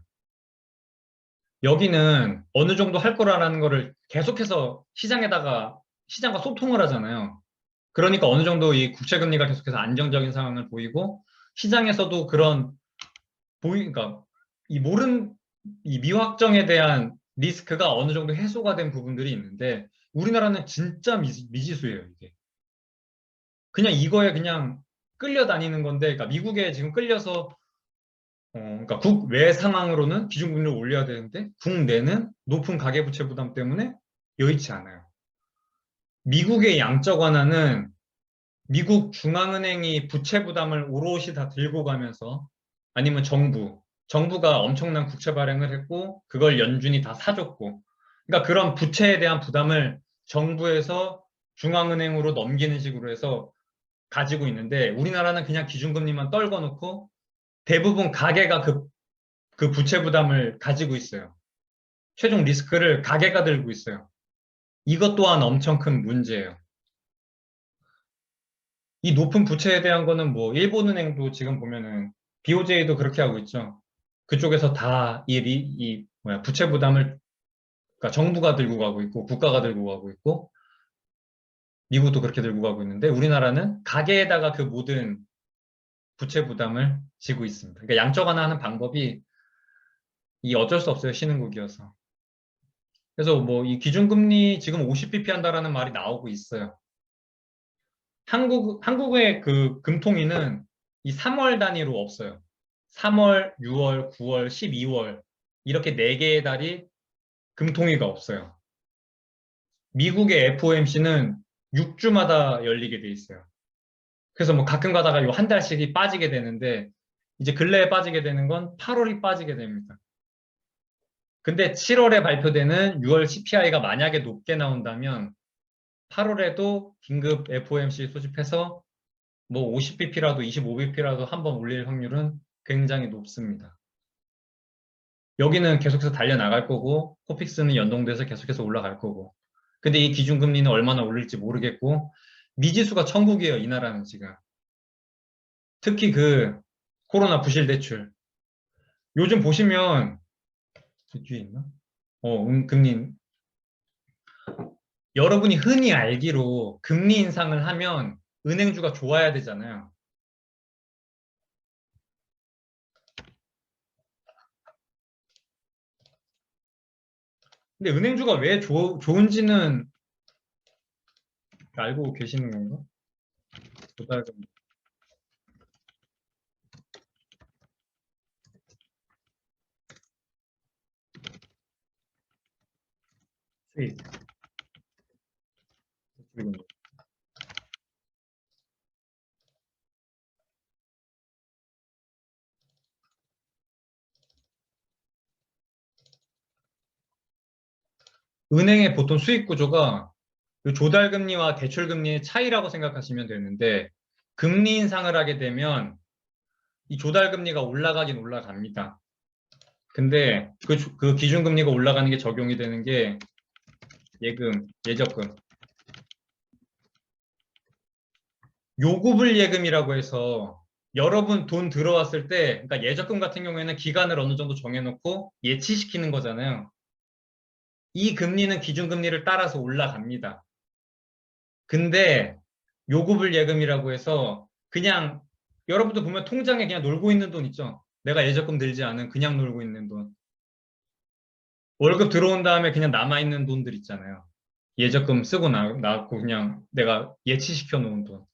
여기는 어느 정도 할 거라는 거를 계속해서 시장과 소통을 하잖아요. 그러니까 어느 정도 이 국채금리가 계속해서 안정적인 상황을 보이고 시장에서도 그런 그러니까 이 이 미확정에 대한 리스크가 어느 정도 해소가 된 부분들이 있는데 우리나라는 진짜 미지수예요, 이게. 그냥 이거에 그냥 끌려다니는 건데, 그러니까 미국에 지금 끌려서 그러니까 국외 상황으로는 기준금리를 올려야 되는데 국내는 높은 가계부채 부담 때문에 여의치 않아요. 미국의 양적 완화는 미국 중앙은행이 부채 부담을 오롯이 다 들고 가면서 아니면 정부가 엄청난 국채 발행을 했고 그걸 연준이 다 사줬고 그러니까 그런 부채에 대한 부담을 정부에서 중앙은행으로 넘기는 식으로 해서 가지고 있는데 우리나라는 그냥 기준금리만 떨궈 놓고 대부분 가계가 그 부채 부담을 가지고 있어요. 최종 리스크를 가계가 들고 있어요. 이것 또한 엄청 큰 문제예요. 이 높은 부채에 대한 거는 뭐 일본은행도 지금 보면은 BOJ도 그렇게 하고 있죠. 그쪽에서 다 부채 부담을 그러니까 정부가 들고 가고 있고 국가가 들고 가고 있고 미국도 그렇게 들고 가고 있는데 우리나라는 가계에다가 그 모든 부채 부담을 지고 있습니다. 그러니까 양적 완화하는 방법이 이 어쩔 수 없어요. 신흥국이어서. 그래서 뭐 이 기준금리 지금 50bp 한다라는 말이 나오고 있어요. 한국의 그 금통위는 이 3월 단위로 없어요. 3월, 6월, 9월, 12월 이렇게 4개의 달이 금통위가 없어요. 미국의 FOMC는 6주마다 열리게 돼 있어요. 그래서 뭐 가끔 가다가 요 한 달씩이 빠지게 되는데 이제 근래에 빠지게 되는 건 8월이 빠지게 됩니다. 근데 7월에 발표되는 6월 CPI가 만약에 높게 나온다면 8월에도 긴급 FOMC 소집해서 뭐 50bp라도 25bp라도 한번 올릴 확률은 굉장히 높습니다. 여기는 계속해서 달려나갈 거고 코픽스는 연동돼서 계속해서 올라갈 거고 근데 이 기준금리는 얼마나 올릴지 모르겠고 미지수가 천국이에요. 이 나라는 지금. 특히 그 코로나 부실 대출. 요즘 보시면 그 뒤에 있나? 금리 여러분이 흔히 알기로 금리 인상을 하면 은행주가 좋아야 되잖아요. 근데 은행주가 왜 좋은지는 알고 계시는 건가? 조달금 수익. 대출금. 은행의 보통 수익 구조가 그 조달금리와 대출금리의 차이라고 생각하시면 되는데 금리 인상을 하게 되면 이 조달금리가 올라가긴 올라갑니다. 근데 그 기준금리가 올라가는 게 적용이 되는 게 예적금. 요구불 예금이라고 해서 여러분 돈 들어왔을 때, 그러니까 예적금 같은 경우에는 기간을 어느 정도 정해놓고 예치시키는 거잖아요. 이 금리는 기준금리를 따라서 올라갑니다. 근데 요구불 예금이라고 해서 그냥 여러분도 보면 통장에 그냥 놀고 있는 돈 있죠. 내가 예적금 들지 않은 그냥 놀고 있는 돈. 월급 들어온 다음에 그냥 남아있는 돈들 있잖아요. 예적금 쓰고 나왔고 그냥 내가 예치시켜 놓은 돈.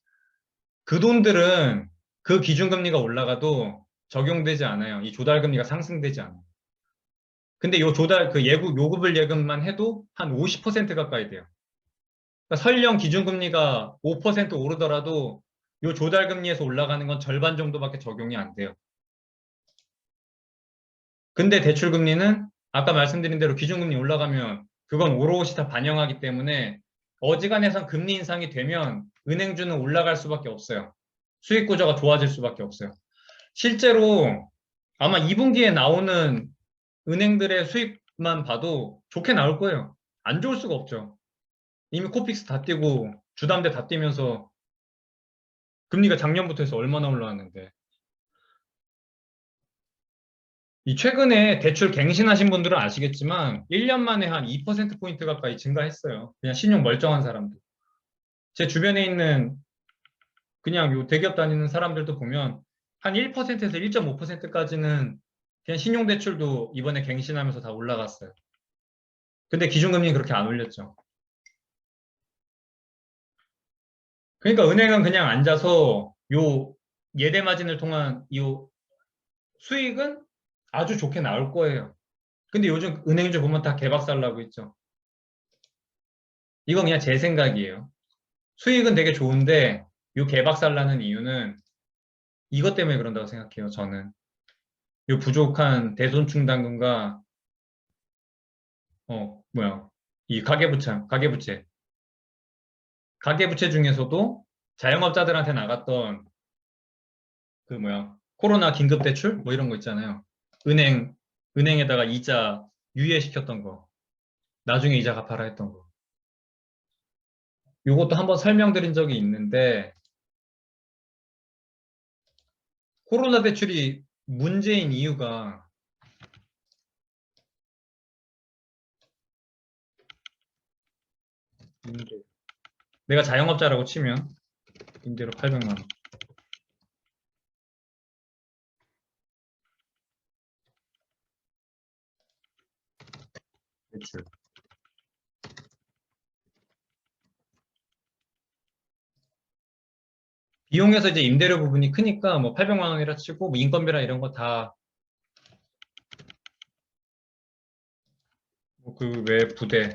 그 돈들은 그 기준금리가 올라가도 적용되지 않아요. 이 조달금리가 상승되지 않아요. 근데 요구불 예금만 해도 한 50% 가까이 돼요. 그러니까 설령 기준금리가 5% 오르더라도 요 조달금리에서 올라가는 건 절반 정도밖에 적용이 안 돼요. 근데 대출금리는 아까 말씀드린 대로 기준금리 올라가면 그건 오롯이 다 반영하기 때문에 어지간해서 금리 인상이 되면 은행주는 올라갈 수밖에 없어요. 수익 구조가 좋아질 수밖에 없어요. 실제로 아마 2분기에 나오는 은행들의 수익만 봐도 좋게 나올 거예요. 안 좋을 수가 없죠. 이미 코픽스 다 뛰고 주담대 다 뛰면서 금리가 작년부터 해서 얼마나 올라왔는데. 이 최근에 대출 갱신하신 분들은 아시겠지만 1년 만에 한 2%포인트 가까이 증가했어요. 그냥 신용 멀쩡한 사람들. 제 주변에 있는 그냥 요 대기업 다니는 사람들도 보면 한 1%에서 1.5%까지는 그냥 신용대출도 이번에 갱신하면서 다 올라갔어요. 근데 기준금리는 그렇게 안 올렸죠. 그러니까 은행은 그냥 앉아서 요 예대 마진을 통한 요 수익은 아주 좋게 나올 거예요. 근데 요즘 은행주 보면 다 개박살 나고 있죠. 이건 그냥 제 생각이에요. 수익은 되게 좋은데 요 개박살 나는 이유는 이것 때문에 그런다고 생각해요, 저는. 요 부족한 대손충당금과, 이 가계부채. 가계부채 중에서도 자영업자들한테 나갔던 코로나 긴급대출? 뭐 이런 거 있잖아요. 은행에다가 이자 유예시켰던 거. 나중에 이자 갚아라 했던 거. 요것도 한번 설명드린 적이 있는데, 코로나 대출이 문제인 이유가 내가 자영업자라고 치면 임대료 800만 원. 대출. 비용에서 이제 임대료 부분이 크니까 뭐 800만 원이라 치고 뭐 인건비나 이런 거 다 그 외 부대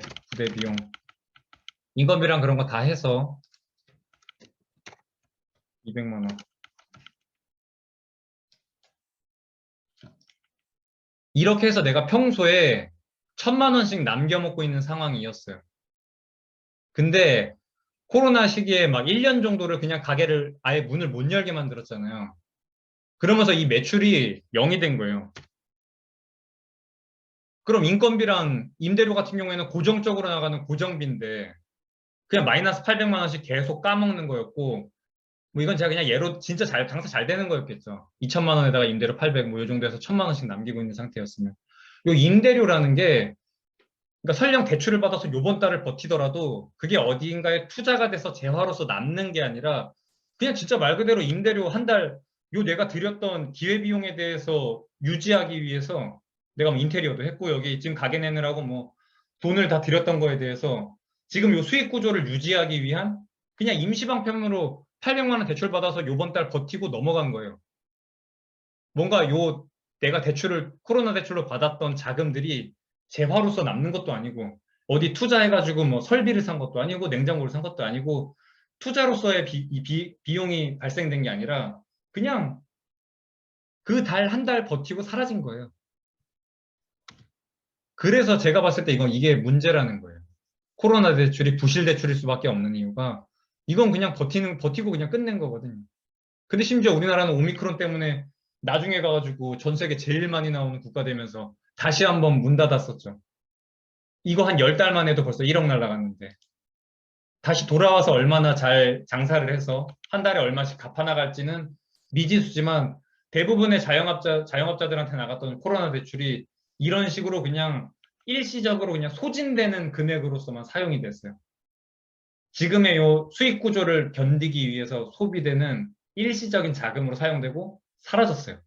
비용 인건비랑 그런 거 다 해서 200만 원. 이렇게 해서 내가 평소에 1000만 원씩 남겨 먹고 있는 상황이었어요. 근데 코로나 시기에 막 1년 정도를 그냥 가게를 아예 문을 못 열게 만들었잖아요. 그러면서 이 매출이 0이 된 거예요. 그럼 인건비랑 임대료 같은 경우에는 고정적으로 나가는 고정비인데 그냥 마이너스 800만 원씩 계속 까먹는 거였고, 뭐 이건 제가 그냥 예로 진짜 장사 잘 되는 거였겠죠. 2천만 원에다가 임대료 800, 뭐 이 정도에서 1000만 원씩 남기고 있는 상태였으면. 요 임대료라는 게, 그러니까 설령 대출을 받아서 요번 달을 버티더라도 그게 어디인가에 투자가 돼서 재화로서 남는 게 아니라 그냥 진짜 말 그대로 임대료 한 달, 요 내가 들였던 기회비용에 대해서 유지하기 위해서 내가 뭐 인테리어도 했고 여기 지금 가게 내느라고 뭐 돈을 다 들였던 거에 대해서 지금 요 수익 구조를 유지하기 위한 그냥 임시방편으로 800만 원 대출 받아서 요번 달 버티고 넘어간 거예요. 뭔가 요 내가 코로나 대출로 받았던 자금들이 재화로서 남는 것도 아니고 어디 투자해가지고 뭐 설비를 산 것도 아니고 냉장고를 산 것도 아니고 투자로서의 비용이 발생된 게 아니라 그냥 그 달 한 달 버티고 사라진 거예요. 그래서 제가 봤을 때 이게 문제라는 거예요. 코로나 대출이 부실 대출일 수밖에 없는 이유가 이건 그냥 버티고 그냥 끝낸 거거든요. 근데 심지어 우리나라는 오미크론 때문에 나중에 가가지고 전 세계 제일 많이 나오는 국가 되면서 다시 한번 문 닫았었죠. 이거 한 10달만 해도 벌써 1억 날라갔는데 다시 돌아와서 얼마나 잘 장사를 해서 한 달에 얼마씩 갚아나갈지는 미지수지만 대부분의 자영업자들한테 나갔던 코로나 대출이 이런 식으로 그냥 일시적으로 그냥 소진되는 금액으로서만 사용이 됐어요. 지금의 요 수익 구조를 견디기 위해서 소비되는 일시적인 자금으로 사용되고 사라졌어요.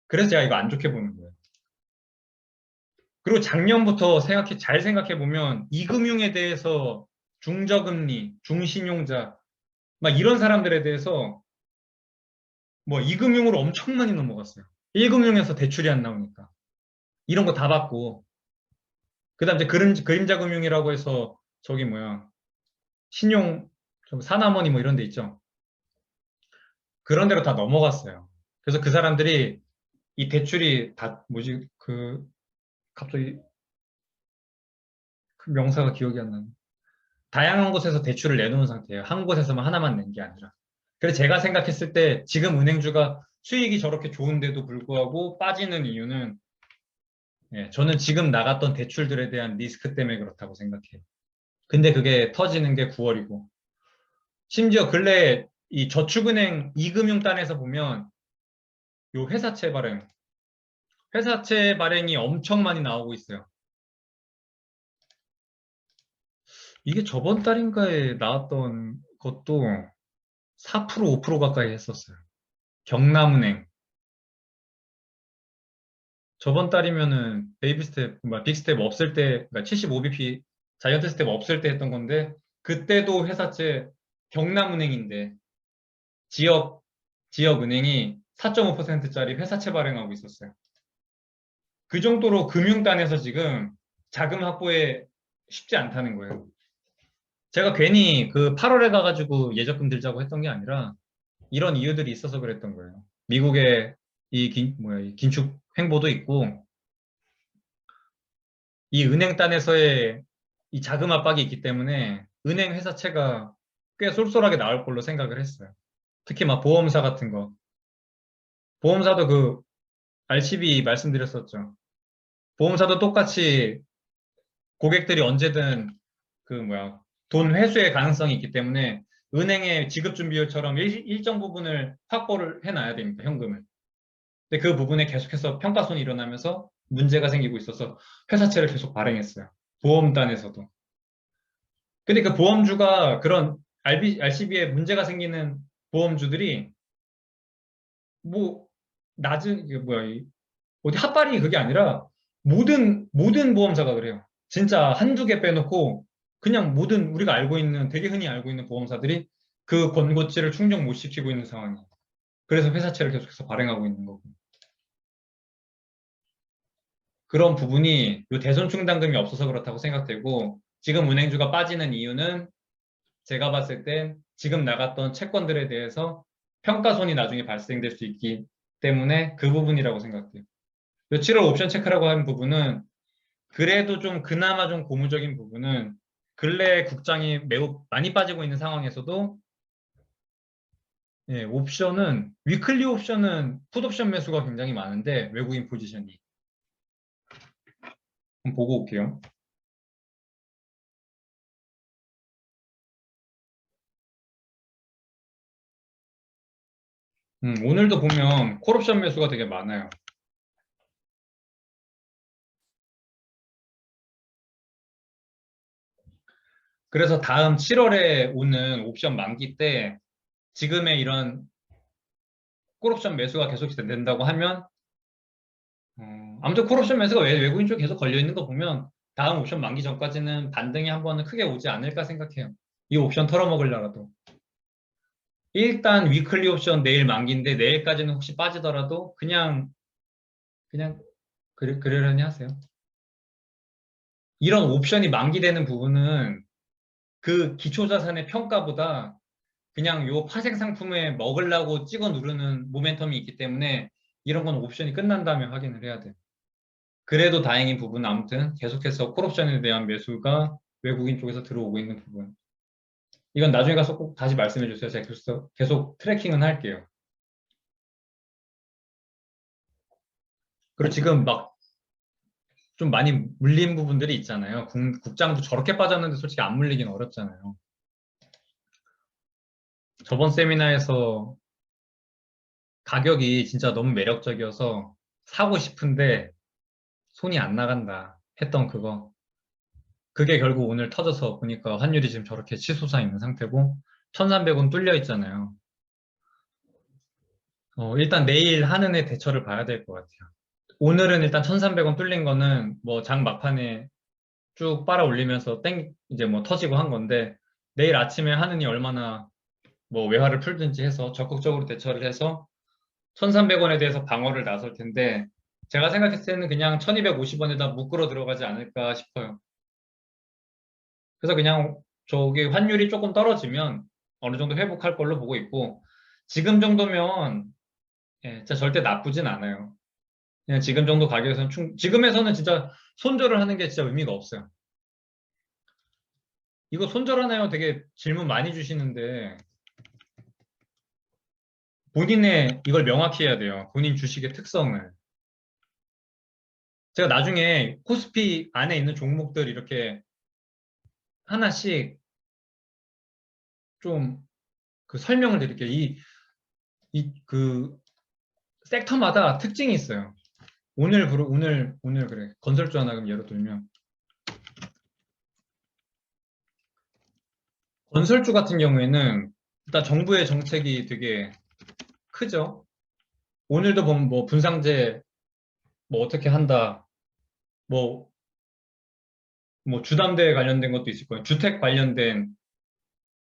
그래서 제가 이거 안 좋게 보는 거예요. 그리고 작년부터 잘 생각해 보면 이금융에 대해서 중저금리, 중신용자 막 이런 사람들에 대해서 뭐 이금융으로 엄청 많이 넘어갔어요. 1금융에서 대출이 안 나오니까 이런 거 다 받고 그다음 이제 그림자 금융이라고 해서 저기 신용 좀 사나머니 뭐 이런 데 있죠. 그런 데로 다 넘어갔어요. 그래서 그 사람들이 이 대출이 다 갑자기 그 명사가 기억이 안 나네. 다양한 곳에서 대출을 내놓은 상태예요. 한 곳에서만 하나만 낸 게 아니라. 그래서 제가 생각했을 때 지금 은행주가 수익이 저렇게 좋은데도 불구하고 빠지는 이유는 저는 지금 나갔던 대출들에 대한 리스크 때문에 그렇다고 생각해요. 근데 그게 터지는 게 9월이고 심지어 근래 이 저축은행 이금융단에서 보면 요 회사채 발행이 엄청 많이 나오고 있어요. 이게 저번 달인가에 나왔던 것도 4% 5% 가까이 했었어요. 경남은행. 저번 달이면은 빅스텝 없을 때, 그러니까 75bp 자이언트 스텝 없을 때 했던 건데, 그때도 회사채 경남은행인데, 지역, 지역은행이 4.5%짜리 회사채 발행하고 있었어요. 그 정도로 금융단에서 지금 자금 확보에 쉽지 않다는 거예요. 제가 괜히 그 8월에 가가지고 예적금 들자고 했던 게 아니라 이런 이유들이 있어서 그랬던 거예요. 미국의 이 긴축 횡보도 있고 이 은행단에서의 이 자금 압박이 있기 때문에 은행 회사채가 꽤 쏠쏠하게 나올 걸로 생각을 했어요. 특히 막 보험사 같은 거. 보험사도 그 RCB 말씀드렸었죠. 보험사도 똑같이 고객들이 언제든 그 돈 회수의 가능성이 있기 때문에 은행의 지급 준비율처럼 일정 부분을 확보를 해놔야 됩니다. 현금을. 근데 그 부분에 계속해서 평가손이 일어나면서 문제가 생기고 있어서 회사채를 계속 발행했어요. 보험단에서도. 근데 그 보험주가 그런 RCB에 문제가 생기는 보험주들이 뭐 낮은 이게 어디 핫바리 그게 아니라 모든 보험사가 그래요. 진짜 한두 개 빼놓고 그냥 모든 우리가 알고 있는 되게 흔히 알고 있는 보험사들이 그 권고치를 충족 못 시키고 있는 상황이에요. 그래서 회사채를 계속해서 발행하고 있는 거고. 그런 부분이 요 대손 충당금이 없어서 그렇다고 생각되고 지금 은행주가 빠지는 이유는 제가 봤을 땐 지금 나갔던 채권들에 대해서 평가손이 나중에 발생될 수 있기 때문에 그 부분이라고 생각해요. 7월 옵션 체크라고 하는 부분은 그래도 좀 그나마 좀 고무적인 부분은 근래 국장이 매우 많이 빠지고 있는 상황에서도 예, 옵션은 위클리 옵션은 풋옵션 매수가 굉장히 많은데 외국인 포지션이 한번 보고 올게요. 오늘도 보면 콜옵션 매수가 되게 많아요. 그래서 다음 7월에 오는 옵션 만기 때 지금의 이런 콜옵션 매수가 계속 된다고 하면 아무튼 콜옵션 매수가 외국인 쪽에 계속 걸려 있는 거 보면 다음 옵션 만기 전까지는 반등이 한 번은 크게 오지 않을까 생각해요. 이 옵션 털어먹으려라도. 일단 위클리 옵션 내일 만기인데 내일까지는 혹시 빠지더라도 그냥 그러려니 하세요. 이런 옵션이 만기되는 부분은 그 기초자산의 평가보다 그냥 요 파생 상품에 먹으려고 찍어 누르는 모멘텀이 있기 때문에 이런 건 옵션이 끝난 다음에 확인을 해야 돼요. 그래도 다행인 부분은 아무튼 계속해서 콜옵션에 대한 매수가 외국인 쪽에서 들어오고 있는 부분. 이건 나중에 가서 꼭 다시 말씀해 주세요. 제가 계속 트래킹은 할게요. 그리고 지금 막 좀 많이 물린 부분들이 있잖아요. 국장도 저렇게 빠졌는데 솔직히 안 물리긴 어렵잖아요. 저번 세미나에서 가격이 진짜 너무 매력적이어서 사고 싶은데 손이 안 나간다 했던 그거. 그게 결국 오늘 터져서 보니까 환율이 지금 저렇게 치솟아 있는 상태고 1,300원 뚫려 있잖아요. 일단 내일 하는 애 대처를 봐야 될 것 같아요. 오늘은 일단 1,300원 뚫린 거는 뭐 장 막판에 쭉 빨아 올리면서 이제 뭐 터지고 한 건데 내일 아침에 하느니 얼마나 뭐 외화를 풀든지 해서 적극적으로 대처를 해서 1,300원에 대해서 방어를 나설 텐데 제가 생각했을 때는 그냥 1,250원에다 묶으러 들어가지 않을까 싶어요. 그래서 그냥 저기 환율이 조금 떨어지면 어느 정도 회복할 걸로 보고 있고 지금 정도면 예, 진짜 절대 나쁘진 않아요. 그냥 지금 정도 가격에서는 지금에서는 진짜 손절을 하는 게 진짜 의미가 없어요. 이거 손절하나요? 되게 질문 많이 주시는데 본인의 이걸 명확히 해야 돼요. 본인 주식의 특성을. 제가 나중에 코스피 안에 있는 종목들 이렇게 하나씩 좀 그 설명을 드릴게요. 그 섹터마다 특징이 있어요. 오늘 그래. 건설주 하나 그럼 예로 들면 건설주 같은 경우에는 일단 정부의 정책이 되게 크죠. 오늘도 보면 뭐 분상제 뭐 어떻게 한다. 뭐, 뭐 주담대 관련된 것도 있을 거예요. 주택 관련된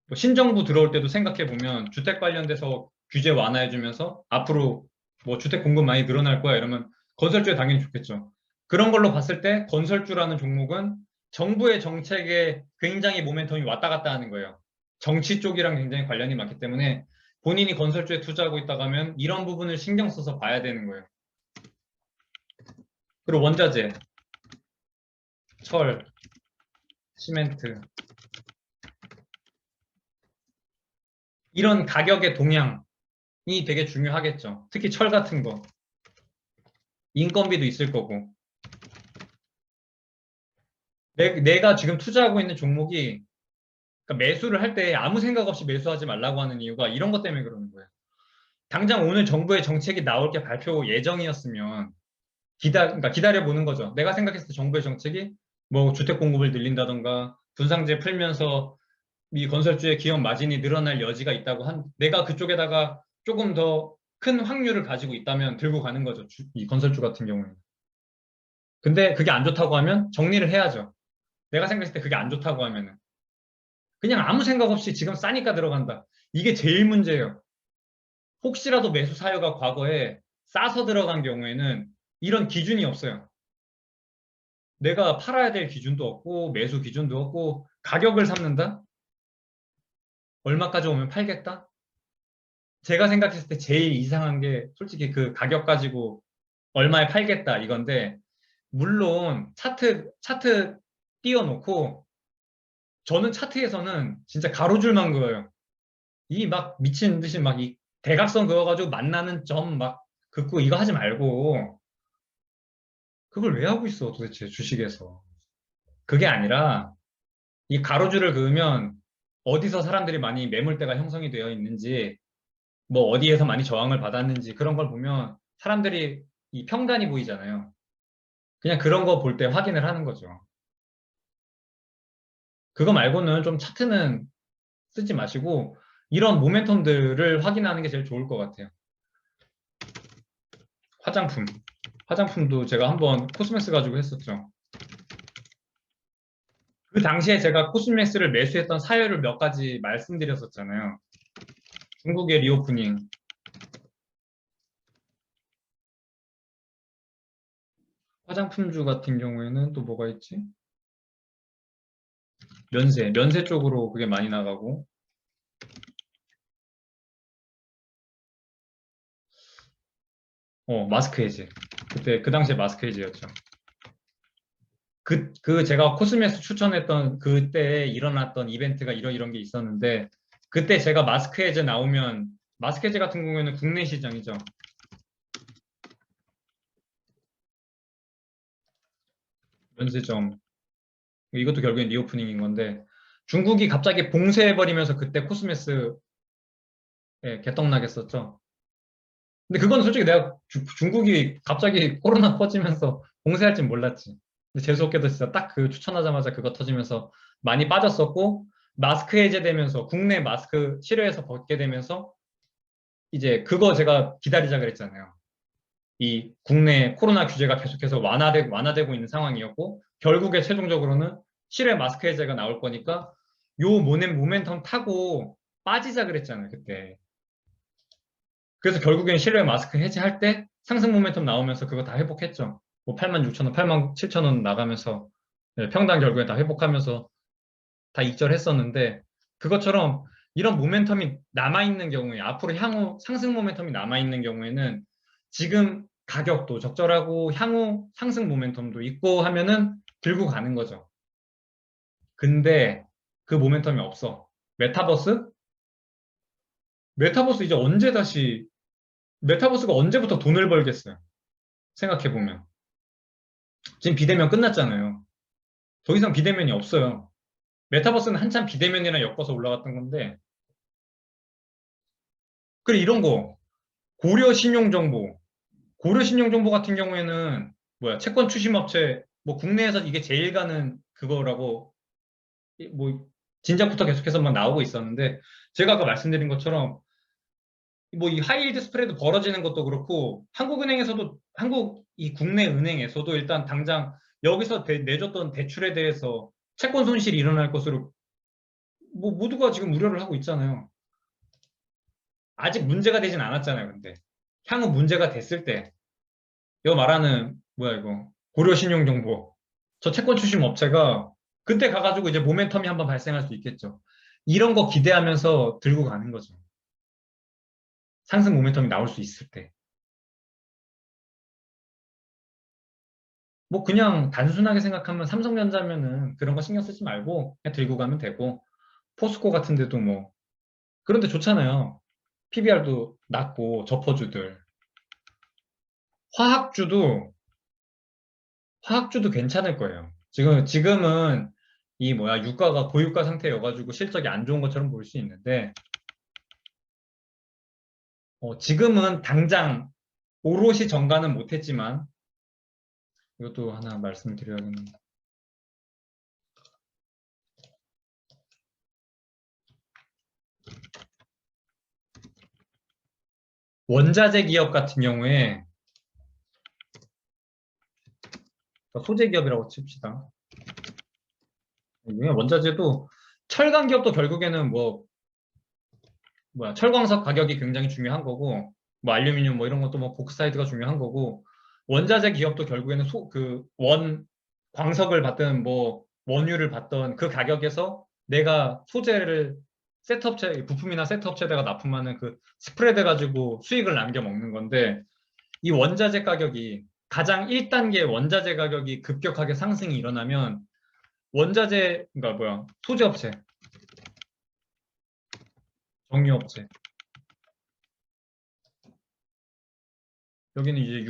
뭐 신정부 들어올 때도 생각해 보면 주택 관련돼서 규제 완화해 주면서 앞으로 뭐 주택 공급 많이 늘어날 거야 이러면 건설주에 당연히 좋겠죠. 그런 걸로 봤을 때 건설주라는 종목은 정부의 정책에 굉장히 모멘텀이 왔다 갔다 하는 거예요. 정치 쪽이랑 굉장히 관련이 많기 때문에 본인이 건설주에 투자하고 있다가 하면 이런 부분을 신경 써서 봐야 되는 거예요. 그리고 원자재, 철, 시멘트 이런 가격의 동향이 되게 중요하겠죠. 특히 철 같은 거. 인건비도 있을 거고. 내가 지금 투자하고 있는 종목이 그러니까 매수를 할 때 아무 생각 없이 매수하지 말라고 하는 이유가 이런 것 때문에 그러는 거예요. 당장 오늘 정부의 정책이 나올 게 발표 예정이었으면 그러니까 기다려보는 거죠. 내가 생각했을 때 정부의 정책이 뭐 주택 공급을 늘린다던가 분상제 풀면서 이 건설주의 기업 마진이 늘어날 여지가 있다고 내가 그쪽에다가 조금 더 큰 확률을 가지고 있다면 들고 가는 거죠. 이 건설주 같은 경우는. 근데 그게 안 좋다고 하면 정리를 해야죠. 내가 생각했을 때 그게 안 좋다고 하면은. 그냥 아무 생각 없이 지금 싸니까 들어간다. 이게 제일 문제예요. 혹시라도 매수 사유가 과거에 싸서 들어간 경우에는 이런 기준이 없어요. 내가 팔아야 될 기준도 없고 매수 기준도 없고 가격을 삼는다? 얼마까지 오면 팔겠다? 제가 생각했을 때 제일 이상한 게 솔직히 그 가격 가지고 얼마에 팔겠다 이건데 물론 차트 띄워놓고 저는 차트에서는 진짜 가로줄만 그어요. 이 막 미친 듯이 막 이 대각선 그어가지고 만나는 점 막 긋고 이거 하지 말고 그걸 왜 하고 있어 도대체 주식에서. 그게 아니라 이 가로줄을 그으면 어디서 사람들이 많이 매물대가 형성이 되어 있는지 뭐 어디에서 많이 저항을 받았는지 그런 걸 보면 사람들이 이 평단이 보이잖아요. 그냥 그런 거 볼 때 확인을 하는 거죠. 그거 말고는 좀 차트는 쓰지 마시고 이런 모멘텀들을 확인하는 게 제일 좋을 것 같아요. 화장품. 화장품도 제가 한번 코스메스 가지고 했었죠. 그 당시에 제가 코스메스를 매수했던 사유를 몇 가지 말씀드렸었잖아요. 중국의 리오프닝, 화장품주 같은 경우에는 또 뭐가 있지? 면세 쪽으로 그게 많이 나가고, 마스크 해제. 그때 그 당시에 마스크 해제였죠. 그 제가 코스메스 추천했던 그때 일어났던 이벤트가 이런 게 있었는데, 그때 제가 마스크 해제 나오면, 마스크 해제 같은 경우에는 국내 시장이죠. 면세점. 이것도 결국엔 리오프닝인 건데, 중국이 갑자기 봉쇄해버리면서 그때 코스메스 개떡 나겠었죠. 근데 그건 솔직히 내가 중국이 갑자기 코로나 퍼지면서 봉쇄할진 몰랐지. 근데 재수없게도 진짜 딱 그 추천하자마자 그거 터지면서 많이 빠졌었고 마스크 해제되면서 국내 마스크 실외에서 벗게 되면서 이제 그거 제가 기다리자 그랬잖아요. 이 국내 코로나 규제가 계속해서 완화되고 있는 상황이었고 결국에 최종적으로는 실외 마스크 해제가 나올 거니까 요 모멘텀 타고 빠지자 그랬잖아요, 그때. 그래서 결국엔 실외 마스크 해제할 때 상승 모멘텀 나오면서 그거 다 회복했죠. 뭐 86,000원, 87,000원 나가면서 네, 평당 결국에 다 회복하면서 다 익절했었는데 그것처럼 이런 모멘텀이 남아있는 경우에 앞으로 향후 상승 모멘텀이 남아있는 경우에는 지금 가격도 적절하고 향후 상승 모멘텀도 있고 하면은 들고 가는 거죠. 근데 그 모멘텀이 없어. 메타버스? 메타버스 이제 언제 다시 메타버스가 언제부터 돈을 벌겠어요? 생각해보면. 지금 비대면 끝났잖아요. 더 이상 비대면이 없어요. 메타버스는 한참 비대면이랑 엮어서 올라갔던 건데, 그래, 이런 거. 고려 신용정보. 고려 신용정보 같은 경우에는, 채권 추심업체, 뭐, 국내에서 이게 제일 가는 그거라고, 뭐, 진작부터 계속해서 막 나오고 있었는데, 제가 아까 말씀드린 것처럼, 뭐, 이 하이힐드 스프레드 벌어지는 것도 그렇고, 한국 이 국내 은행에서도 일단 당장 여기서 내줬던 대출에 대해서 채권 손실이 일어날 것으로 뭐 모두가 지금 우려를 하고 있잖아요. 아직 문제가 되진 않았잖아요, 근데. 향후 문제가 됐을 때, 이거 말하는, 이거, 고려신용정보. 저 채권 추심 업체가 그때 가가지고 이제 모멘텀이 한번 발생할 수 있겠죠. 이런 거 기대하면서 들고 가는 거죠. 상승 모멘텀이 나올 수 있을 때. 뭐 그냥 단순하게 생각하면 삼성전자면은 그런 거 신경 쓰지 말고 그냥 들고 가면 되고, 포스코 같은 데도 뭐 그런데 좋잖아요. PBR도 낮고 저퍼주들. 화학주도 화학주도 괜찮을 거예요. 지금은 이 뭐야 유가가 고유가 상태여가지고 실적이 안 좋은 것처럼 보일 수 있는데, 지금은 당장 오롯이 정가는 못했지만, 이것도 하나 말씀드려야겠는데, 원자재 기업 같은 경우에, 소재 기업이라고 칩시다. 원자재도 철강 기업도 결국에는 철광석 가격이 굉장히 중요한 거고, 뭐 알루미늄 뭐 이런 것도 뭐 복사이드가 중요한 거고, 원자재 기업도 결국에는 광석을 받든 뭐 원유를 받던 그 가격에서 내가 소재를 부품이나 세트업체에다가 납품하는 그 스프레드 가지고 수익을 남겨 먹는 건데, 이 원자재 가격이 가장 1단계 원자재 가격이 급격하게 상승이 일어나면 그러니까 소재업체, 정유업체, 여기는 이제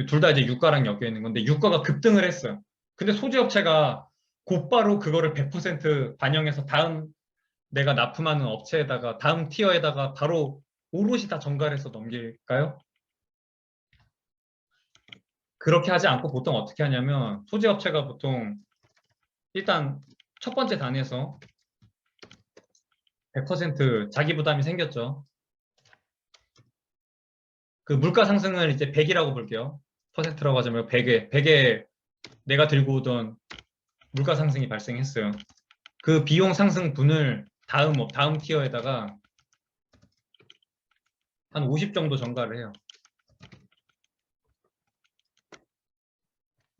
둘 다 이제 유가랑 엮여 있는 건데, 유가가 급등을 했어요. 근데 소재업체가 곧바로 그거를 100% 반영해서 다음 내가 납품하는 업체에다가 다음 티어에다가 바로 오롯이 다 전가를 해서 넘길까요? 그렇게 하지 않고 보통 어떻게 하냐면, 소재업체가 보통 일단 첫 번째 단에서 100% 자기 부담이 생겼죠. 그 물가 상승을 이제 100이라고 볼게요. 퍼센트라고 하자면 100에 내가 들고 오던 물가 상승이 발생했어요. 그 비용 상승 분을 다음 티어에다가 한 50 정도 전가를 해요.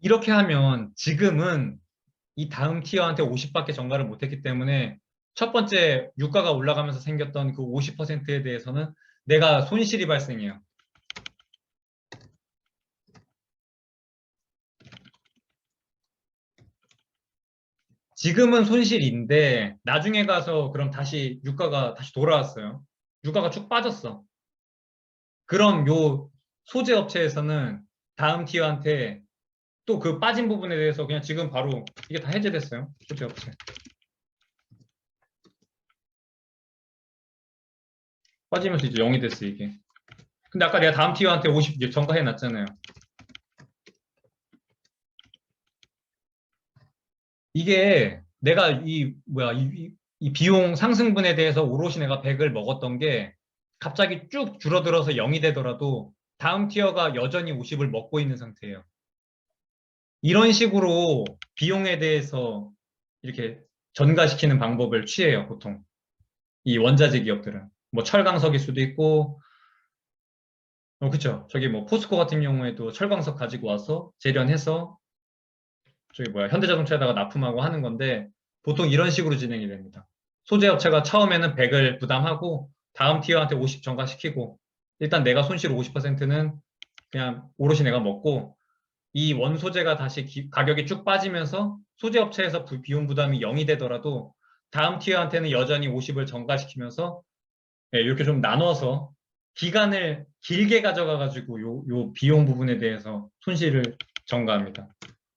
이렇게 하면 지금은 이 다음 티어한테 50밖에 전가를 못했기 때문에 첫 번째 유가가 올라가면서 생겼던 그 50%에 대해서는 내가 손실이 발생해요. 지금은 손실인데 나중에 가서 그럼 다시 유가가 다시 돌아왔어요. 유가가 쭉 빠졌어. 그럼 요 소재 업체에서는 다음 티어한테 또 그 빠진 부분에 대해서 그냥 지금 바로 이게 다 해제됐어요. 소재 업체. 빠지면서 이제 0이 됐어 이게. 근데 아까 내가 다음 티어한테 50 이제 전가해 놨잖아요. 이게 내가 이 비용 상승분에 대해서 오롯이 내가 100을 먹었던 게 갑자기 쭉 줄어들어서 0이 되더라도 다음 티어가 여전히 50을 먹고 있는 상태예요. 이런 식으로 비용에 대해서 이렇게 전가시키는 방법을 취해요, 보통. 이 원자재 기업들은. 뭐 철강석일 수도 있고, 그쵸. 저기 뭐 포스코 같은 경우에도 철광석 가지고 와서 재련해서 현대자동차에다가 납품하고 하는 건데, 보통 이런 식으로 진행이 됩니다. 소재업체가 처음에는 100을 부담하고 다음 티어한테 50 전가시키고, 일단 내가 손실 50%는 그냥 오롯이 내가 먹고, 이 원소재가 다시 가격이 쭉 빠지면서 소재업체에서 비용 부담이 0이 되더라도 다음 티어한테는 여전히 50을 전가시키면서, 이렇게 좀 나눠서 기간을 길게 가져가가지고 요 비용 부분에 대해서 손실을 전가합니다.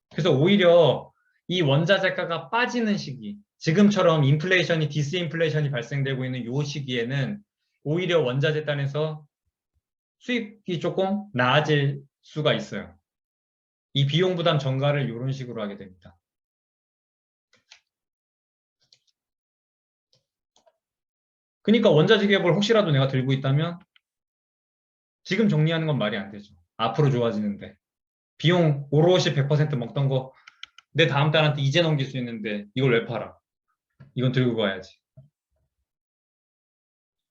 그래서 오히려 이 원자재가가 빠지는 시기, 지금처럼 인플레이션이 디스인플레이션이 발생되고 있는 이 시기에는 오히려 원자재 단에서 수익이 조금 나아질 수가 있어요. 이 비용 부담 전가를 이런 식으로 하게 됩니다. 그러니까 원자재 기업을 혹시라도 내가 들고 있다면 지금 정리하는 건 말이 안 되죠. 앞으로 좋아지는데. 비용 오롯이 100% 먹던 거 내 다음 달한테 이제 넘길 수 있는데 이걸 왜 팔아? 이건 들고 가야지.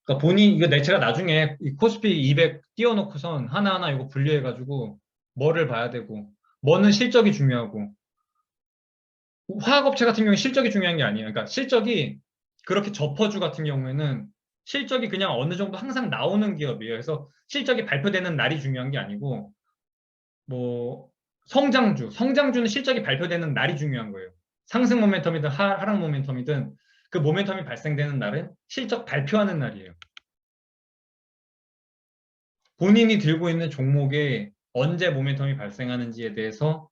그러니까 이거 제가 나중에 이 코스피 200 띄워놓고선 하나하나 이거 분류해가지고 뭐를 봐야 되고, 뭐는 실적이 중요하고, 화학업체 같은 경우에 실적이 중요한 게 아니에요. 그러니까 실적이 그렇게 저퍼주 같은 경우에는 실적이 그냥 어느 정도 항상 나오는 기업이에요. 그래서 실적이 발표되는 날이 중요한 게 아니고 뭐 성장주는 실적이 발표되는 날이 중요한 거예요. 상승 모멘텀이든 하락 모멘텀이든 그 모멘텀이 발생되는 날은 실적 발표하는 날이에요. 본인이 들고 있는 종목에 언제 모멘텀이 발생하는지에 대해서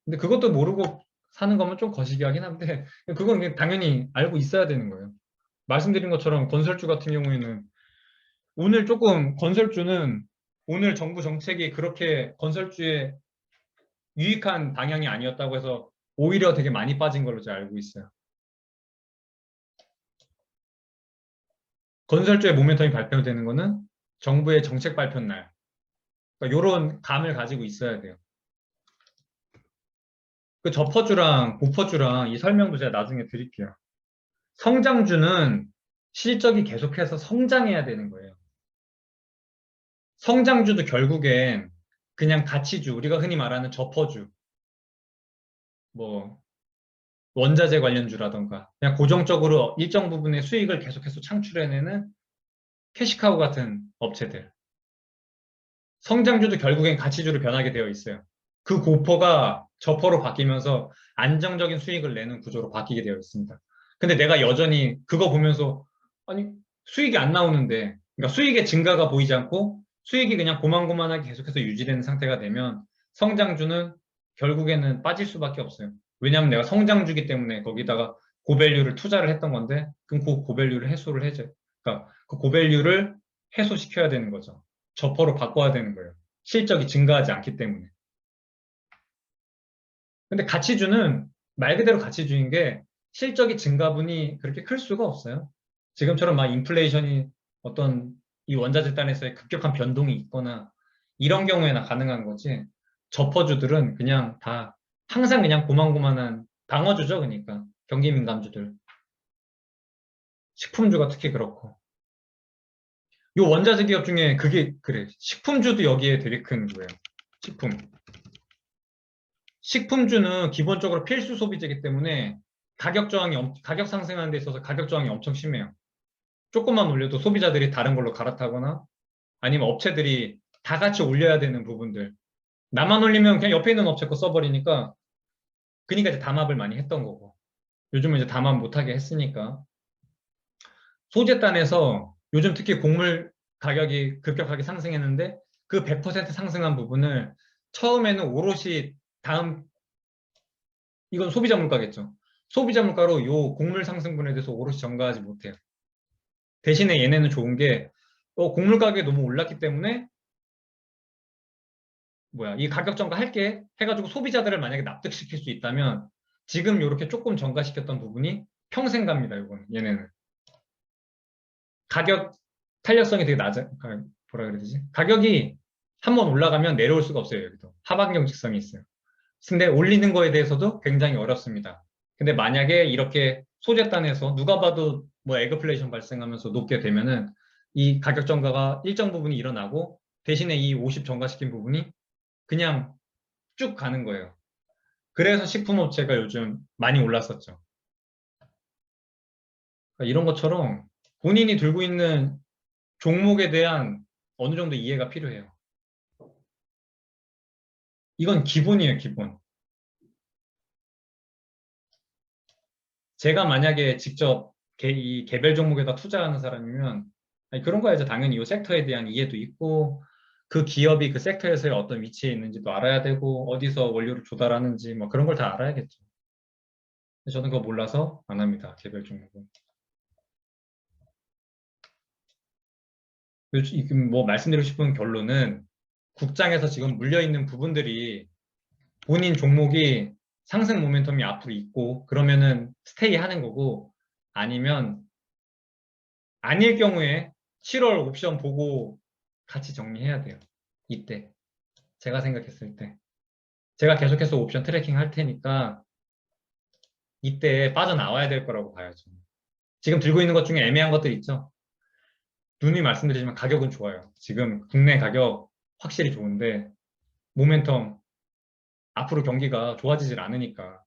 근데 그것도 모르고 사는 거면 좀 거시기하긴 한데 그건 그냥 당연히 알고 있어야 되는 거예요. 말씀드린 것처럼 건설주 같은 경우에는 오늘 조금 건설주는 오늘 정부 정책이 그렇게 건설주에 유익한 방향이 아니었다고 해서 오히려 되게 많이 빠진 걸로 제가 알고 있어요. 건설주의 모멘텀이 발표되는 거는 정부의 정책 발표 날. 그러니까 이런 감을 가지고 있어야 돼요. 그 저퍼주랑 고퍼주랑 이 설명도 제가 나중에 드릴게요. 성장주는 실적이 계속해서 성장해야 되는 거예요. 성장주도 결국엔 그냥 가치주, 우리가 흔히 말하는 저퍼주, 뭐 원자재 관련주라던가 그냥 고정적으로 일정 부분의 수익을 계속해서 창출해내는 캐시카우 같은 업체들. 성장주도 결국엔 가치주로 변하게 되어 있어요. 그 고퍼가 저퍼로 바뀌면서 안정적인 수익을 내는 구조로 바뀌게 되어 있습니다. 근데 내가 여전히 그거 보면서 아니 수익이 안 나오는데 그러니까 수익의 증가가 보이지 않고 수익이 그냥 고만고만하게 계속해서 유지되는 상태가 되면 성장주는 결국에는 빠질 수밖에 없어요. 왜냐하면 내가 성장주기 때문에 거기다가 고밸류를 투자를 했던 건데 그럼 그 고밸류를 해소를 해줘. 그러니까 그 고밸류를 해소시켜야 되는 거죠. 저퍼로 바꿔야 되는 거예요. 실적이 증가하지 않기 때문에. 근데 가치주는 말 그대로 가치주인 게 실적이 증가분이 그렇게 클 수가 없어요. 지금처럼 막 인플레이션이 어떤 이 원자재 단에서의 급격한 변동이 있거나 이런 경우에나 가능한 거지. 저퍼주들은 그냥 다 항상 그냥 고만고만한 방어주죠. 그러니까 경기민감주들. 식품주가 특히 그렇고. 요 원자재 기업 중에 그게 그래. 식품주도 여기에 되게 큰 거예요. 식품. 식품주는 기본적으로 필수 소비재이기 때문에 가격 상승하는 데 있어서 가격 저항이 엄청 심해요. 조금만 올려도 소비자들이 다른 걸로 갈아타거나 아니면 업체들이 다 같이 올려야 되는 부분들. 나만 올리면 그냥 옆에 있는 업체 거 써버리니까 그러니까 이제 담합을 많이 했던 거고. 요즘은 이제 담합 못하게 했으니까. 소재단에서 요즘 특히 곡물 가격이 급격하게 상승했는데 그 100% 상승한 부분을 처음에는 오롯이 다음 이건 소비자 물가겠죠. 소비자 물가로 요 곡물 상승분에 대해서 오롯이 전가하지 못해요. 대신에 얘네는 좋은 게 곡물 가격이 너무 올랐기 때문에 이 가격 전가 할게 해가지고 소비자들을 만약에 납득시킬 수 있다면 지금 이렇게 조금 전가시켰던 부분이 평생 갑니다. 이거는 얘네는 가격 탄력성이 되게 낮아. 뭐라 그래야 되지? 가격이 한번 올라가면 내려올 수가 없어요. 여기도 하반경 직성이 있어요. 근데 올리는 거에 대해서도 굉장히 어렵습니다. 근데 만약에 이렇게 소재단에서 누가 봐도 뭐 에그플레이션 발생하면서 높게 되면은 이 가격 전가가 일정 부분이 일어나고 대신에 이 50 전가시킨 부분이 그냥 쭉 가는 거예요. 그래서 식품업체가 요즘 많이 올랐었죠. 그러니까 이런 것처럼 본인이 들고 있는 종목에 대한 어느 정도 이해가 필요해요. 이건 기본이에요, 기본. 제가 만약에 직접 이 개별 종목에다 투자하는 사람이면 아니, 그런 거야죠. 당연히 이 섹터에 대한 이해도 있고 그 기업이 그 섹터에서의 어떤 위치에 있는지도 알아야 되고 어디서 원료를 조달하는지 뭐 그런 걸 다 알아야겠죠. 근데 저는 그거 몰라서 안 합니다. 개별 종목은. 지금 뭐 말씀드리고 싶은 결론은 국장에서 지금 물려있는 부분들이 본인 종목이 상승 모멘텀이 앞으로 있고 그러면은 스테이 하는 거고 아니면 아닐 경우에 7월 옵션 보고 같이 정리해야 돼요. 이때. 제가 생각했을 때. 제가 계속해서 옵션 트래킹 할 테니까 이때 빠져나와야 될 거라고 봐야죠. 지금 들고 있는 것 중에 애매한 것들 있죠? 누누이 말씀드리지만 가격은 좋아요. 지금 국내 가격 확실히 좋은데 모멘텀 앞으로 경기가 좋아지질 않으니까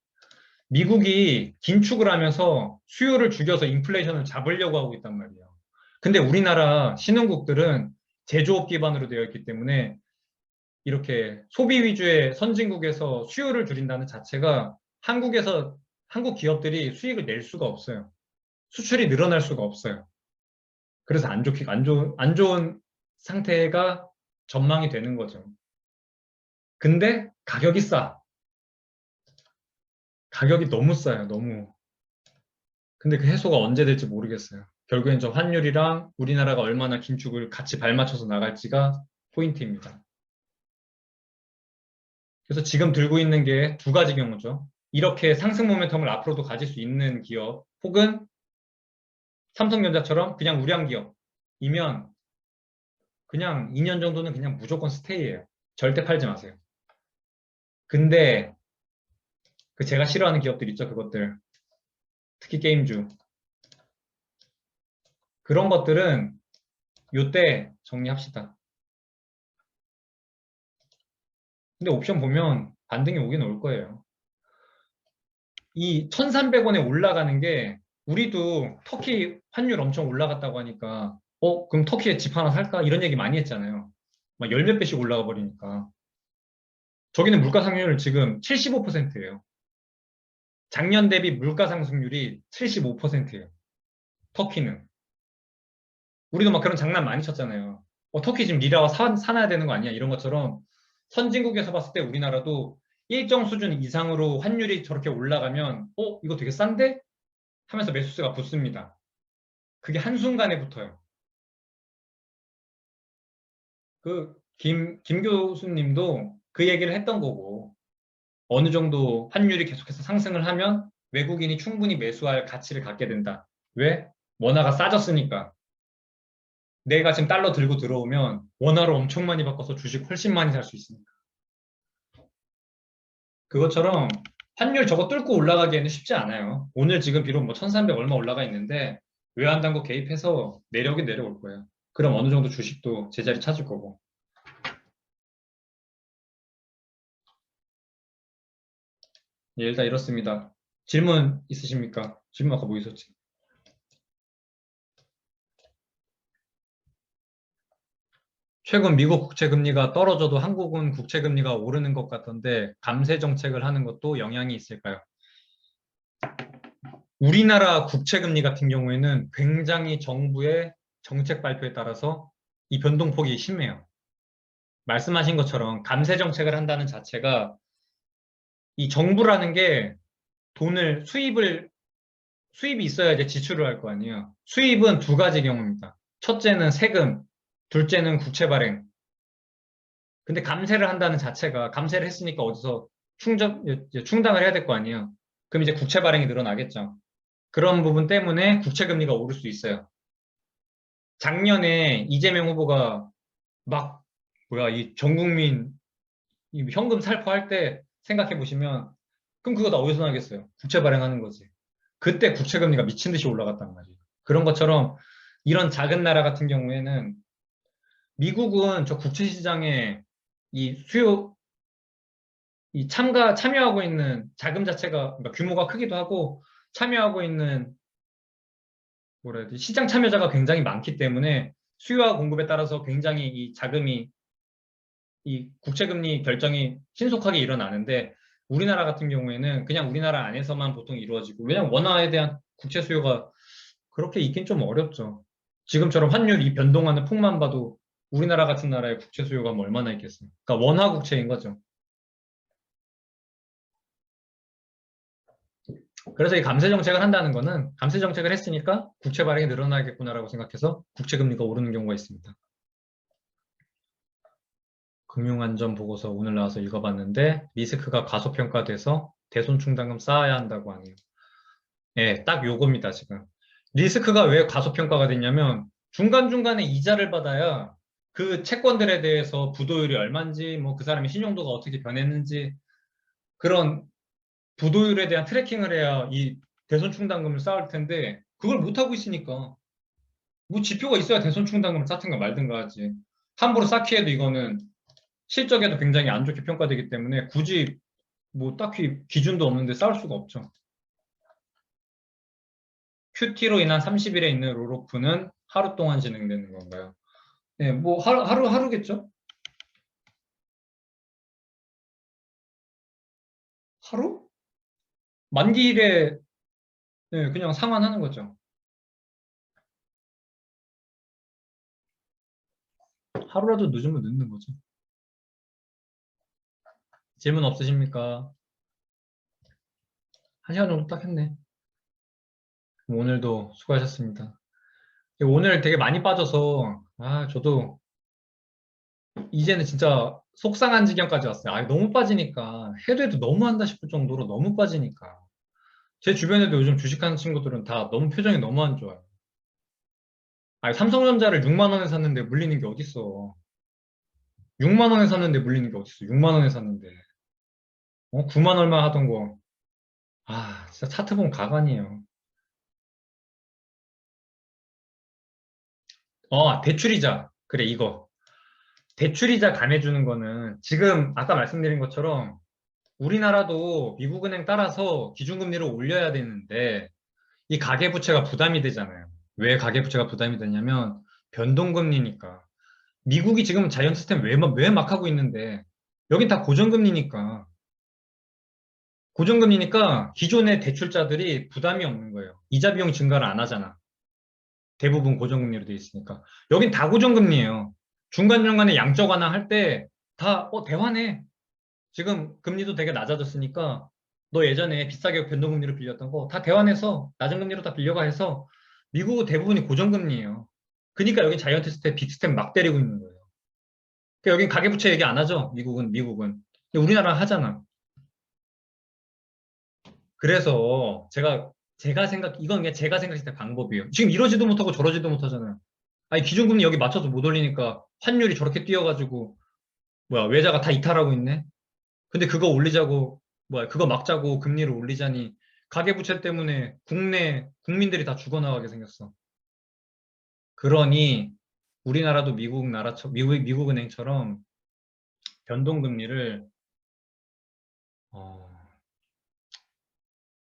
미국이 긴축을 하면서 수요를 죽여서 인플레이션을 잡으려고 하고 있단 말이에요. 근데 우리나라 신흥국들은 제조업 기반으로 되어 있기 때문에 이렇게 소비 위주의 선진국에서 수요를 줄인다는 자체가 한국 기업들이 수익을 낼 수가 없어요. 수출이 늘어날 수가 없어요. 그래서 안 좋은 상태가 전망이 되는 거죠. 근데 가격이 싸. 가격이 너무 싸요, 너무. 근데 그 해소가 언제 될지 모르겠어요. 결국엔 저 환율이랑 우리나라가 얼마나 긴축을 같이 발맞춰서 나갈지가 포인트입니다. 그래서 지금 들고 있는 게 두 가지 경우죠. 이렇게 상승 모멘텀을 앞으로도 가질 수 있는 기업, 혹은 삼성전자처럼 그냥 우량 기업이면 그냥 2년 정도는 그냥 무조건 스테이예요. 절대 팔지 마세요. 근데 그 제가 싫어하는 기업들 있죠, 그것들. 특히 게임주. 그런 것들은 요때 정리합시다. 근데 옵션 보면 반등이 오긴 올 거예요. 이 1,300원에 올라가는 게 우리도 터키 환율 엄청 올라갔다고 하니까 그럼 터키에 집 하나 살까? 이런 얘기 많이 했잖아요. 막 열 몇 배씩 올라가 버리니까. 저기는 물가 상승률 지금 75%예요. 작년 대비 물가 상승률이 75%예요. 터키는. 우리도 막 그런 장난 많이 쳤잖아요. 터키 지금 리라와 사놔야 되는 거 아니야? 이런 것처럼 선진국에서 봤을 때 우리나라도 일정 수준 이상으로 환율이 저렇게 올라가면 이거 되게 싼데? 하면서 매수세가 붙습니다. 그게 한순간에 붙어요. 김 교수님도 그 얘기를 했던 거고, 어느 정도 환율이 계속해서 상승을 하면 외국인이 충분히 매수할 가치를 갖게 된다. 왜? 원화가 싸졌으니까. 내가 지금 달러 들고 들어오면 원화로 엄청 많이 바꿔서 주식 훨씬 많이 살 수 있으니까. 그것처럼 환율 저거 뚫고 올라가기에는 쉽지 않아요. 오늘 지금 비록 뭐 1300 얼마 올라가 있는데 외환당국 개입해서 내려오긴 내려올 거예요. 그럼 어느 정도 주식도 제자리 찾을 거고. 예, 일단 이렇습니다. 질문 있으십니까? 질문 아까 뭐 있었지? 최근 미국 국채 금리가 떨어져도 한국은 국채 금리가 오르는 것 같던데 감세 정책을 하는 것도 영향이 있을까요? 우리나라 국채 금리 같은 경우에는 굉장히 정부의 정책 발표에 따라서 이 변동폭이 심해요. 말씀하신 것처럼 감세 정책을 한다는 자체가 이 정부라는 게 수입이 있어야 이제 지출을 할 거 아니에요. 수입은 두 가지 경우입니다. 첫째는 세금, 둘째는 국채 발행. 근데 감세를 한다는 자체가 감세를 했으니까 어디서 충당을 해야 될 거 아니에요. 그럼 이제 국채 발행이 늘어나겠죠. 그런 부분 때문에 국채 금리가 오를 수 있어요. 작년에 이재명 후보가 막 이 전 국민 이 현금 살포할 때 생각해 보시면 그럼 그거 다 어디서 나겠어요? 국채 발행하는 거지. 그때 국채 금리가 미친 듯이 올라갔단 말이에요. 그런 것처럼 이런 작은 나라 같은 경우에는 미국은 저 국채 시장에 이 수요 참여하고 있는 자금 자체가 그러니까 규모가 크기도 하고 참여하고 있는 뭐라 해야 되지? 시장 참여자가 굉장히 많기 때문에 수요와 공급에 따라서 굉장히 이 자금이 이 국채금리 결정이 신속하게 일어나는데 우리나라 같은 경우에는 그냥 우리나라 안에서만 보통 이루어지고 왜냐면 원화에 대한 국채 수요가 그렇게 있긴 좀 어렵죠. 지금처럼 환율이 변동하는 폭만 봐도 우리나라 같은 나라의 국채 수요가 뭐 얼마나 있겠어요. 그러니까 원화 국채인 거죠. 그래서 이 감세 정책을 한다는 거는 감세 정책을 했으니까 국채 발행이 늘어나겠구나라고 생각해서 국채 금리가 오르는 경우가 있습니다. 금융안전보고서 오늘 나와서 읽어봤는데 리스크가 과소평가돼서 대손 충당금 쌓아야 한다고 하네요. 예, 딱 요겁니다, 지금. 리스크가 왜 과소평가가 됐냐면 중간중간에 이자를 받아야 그 채권들에 대해서 부도율이 얼마인지 뭐 그 사람의 신용도가 어떻게 변했는지 그런 부도율에 대한 트래킹을 해야 이 대손 충당금을 쌓을 텐데 그걸 못하고 있으니까 뭐 지표가 있어야 대손 충당금을 쌓든가 말든가 하지. 함부로 쌓기에도 이거는 실적에도 굉장히 안 좋게 평가되기 때문에 굳이 뭐 딱히 기준도 없는데 쌓을 수가 없죠. QT로 인한 30일에 있는 롤오프는 하루 동안 진행되는 건가요? 네, 뭐 하루겠죠? 하루? 만기일에 네, 그냥 상환하는 거죠. 하루라도 늦으면 늦는 거죠. 질문 없으십니까? 1시간 정도 딱 했네. 오늘도 수고하셨습니다. 오늘 되게 많이 빠져서 저도 이제는 진짜 속상한 지경까지 왔어요. 너무 빠지니까 해도 너무 한다 싶을 정도로 너무 빠지니까 제 주변에도 요즘 주식하는 친구들은 다 너무 표정이 너무 안 좋아요. 삼성전자를 6만 원에 샀는데 물리는 게 어딨어. 6만 원에 샀는데 물리는 게 어딨어. 6만 원에 샀는데 9만 얼마 하던 거. 진짜 차트 보면 가관이에요. 대출이자. 그래, 이거. 대출이자 감해주는 거는 지금 아까 말씀드린 것처럼 우리나라도 미국은행 따라서 기준금리를 올려야 되는데 이 가계부채가 부담이 되잖아요. 왜 가계부채가 부담이 되냐면 변동금리니까. 미국이 지금 자이언트 스텝 왜 막 하고 있는데 여긴 다 고정금리니까. 고정금리니까 기존의 대출자들이 부담이 없는 거예요. 이자 비용 증가를 안 하잖아. 대부분 고정금리로 돼 있으니까. 여긴 다 고정금리예요. 중간중간에 양적 완화할 때 다 대환해. 지금 금리도 되게 낮아졌으니까 너 예전에 비싸게 변동금리로 빌렸던 거 다 대환해서 낮은 금리로 다 빌려가 해서 미국은 대부분이 고정금리예요. 그러니까 여기 자이언트 스텝, 빅스텝 막 때리고 있는 거예요. 그러니까 여긴 가계부채 얘기 안 하죠. 미국은. 근데 우리나라 하잖아. 그래서 이건 그냥 제가 생각했을 때 방법이에요. 지금 이러지도 못하고 저러지도 못하잖아요. 기준금리 여기 맞춰서 못 올리니까 환율이 저렇게 뛰어가지고 외자가 다 이탈하고 있네. 근데 그거 올리자고 그거 막자고 금리를 올리자니 가계부채 때문에 국내 국민들이 다 죽어나가게 생겼어. 그러니 우리나라도 미국은행처럼 변동금리를 어,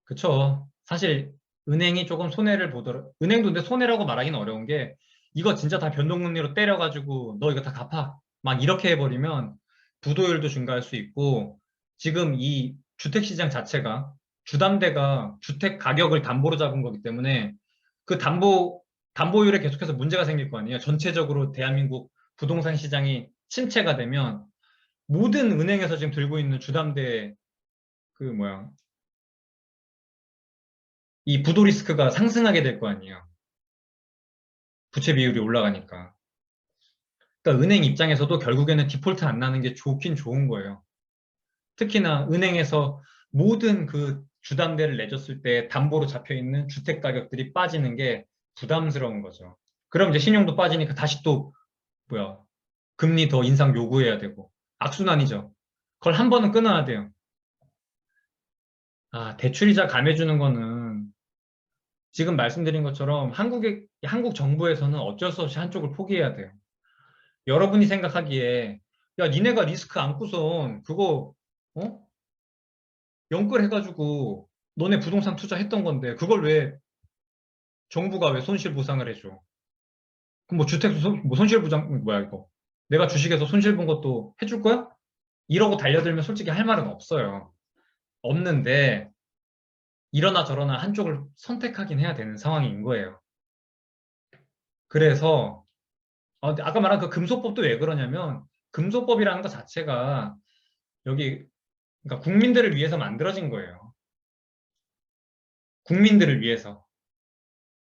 그쵸. 사실 은행이 조금 손해를 보더라. 은행도 근데 손해라고 말하기는 어려운 게 이거 진짜 다 변동금리로 때려가지고 너 이거 다 갚아. 막 이렇게 해버리면 부도율도 증가할 수 있고 지금 이 주택시장 자체가 주담대가 주택 가격을 담보로 잡은 거기 때문에 그 담보율에 계속해서 문제가 생길 거 아니에요. 전체적으로 대한민국 부동산 시장이 침체가 되면 모든 은행에서 지금 들고 있는 주담대 그 뭐야 이 부도 리스크가 상승하게 될 거 아니에요. 부채 비율이 올라가니까. 그러니까 은행 입장에서도 결국에는 디폴트 안 나는 게 좋긴 좋은 거예요. 특히나 은행에서 모든 그 주담대를 내줬을 때 담보로 잡혀 있는 주택 가격들이 빠지는 게 부담스러운 거죠. 그럼 이제 신용도 빠지니까 다시 또 뭐야 금리 더 인상 요구해야 되고 악순환이죠. 그걸 한 번은 끊어야 돼요. 대출이자 감해주는 거는 지금 말씀드린 것처럼 한국 정부에서는 어쩔 수 없이 한쪽을 포기해야 돼요. 여러분이 생각하기에 야 니네가 리스크 안고선 그거 어? 연끌 해가지고 너네 부동산 투자했던 건데 그걸 왜 정부가 왜 손실 보상을 해줘? 그럼 뭐 뭐 손실 보상 뭐야 이거? 내가 주식에서 손실 본 것도 해줄 거야? 이러고 달려들면 솔직히 할 말은 없어요. 없는데 이러나 저러나 한쪽을 선택하긴 해야 되는 상황인 거예요. 그래서 근데 아까 말한 그 금소법도 왜 그러냐면 금소법이라는 것 자체가 여기 그러니까 국민들을 위해서 만들어진 거예요. 국민들을 위해서.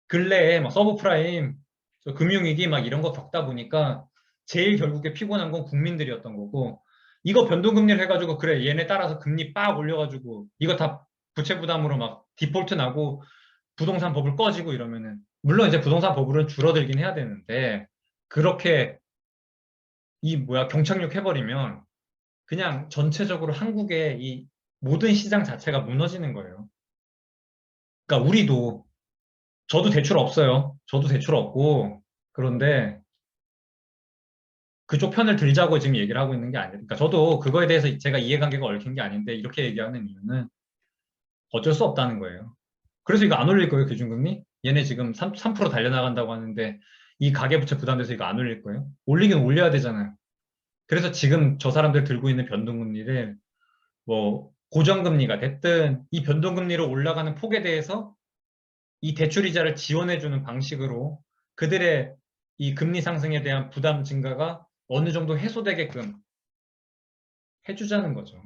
근래에 막 서브프라임, 저 금융위기 막 이런 거 겪다 보니까 제일 결국에 피곤한 건 국민들이었던 거고 이거 변동금리를 해가지고 그래 얘네 따라서 금리 빡 올려가지고 이거 다 부채 부담으로 막 디폴트 나고 부동산 버블 꺼지고 이러면은 물론 이제 부동산 버블은 줄어들긴 해야 되는데 그렇게 경착륙 해버리면 그냥 전체적으로 한국의 이 모든 시장 자체가 무너지는 거예요. 그러니까 우리도 저도 대출 없어요. 저도 대출 없고 그런데 그쪽 편을 들자고 지금 얘기를 하고 있는 게 아니에요. 그러니까 저도 그거에 대해서 제가 이해관계가 얽힌 게 아닌데 이렇게 얘기하는 이유는 어쩔 수 없다는 거예요. 그래서 이거 안 올릴 거예요, 기준금리? 얘네 지금 3% 달려나간다고 하는데 이 가계부채 부담돼서 이거 안 올릴 거예요? 올리긴 올려야 되잖아요. 그래서 지금 저 사람들 들고 있는 변동금리를 뭐 고정금리가 됐든 이 변동금리로 올라가는 폭에 대해서 이 대출이자를 지원해주는 방식으로 그들의 이 금리 상승에 대한 부담 증가가 어느 정도 해소되게끔 해주자는 거죠.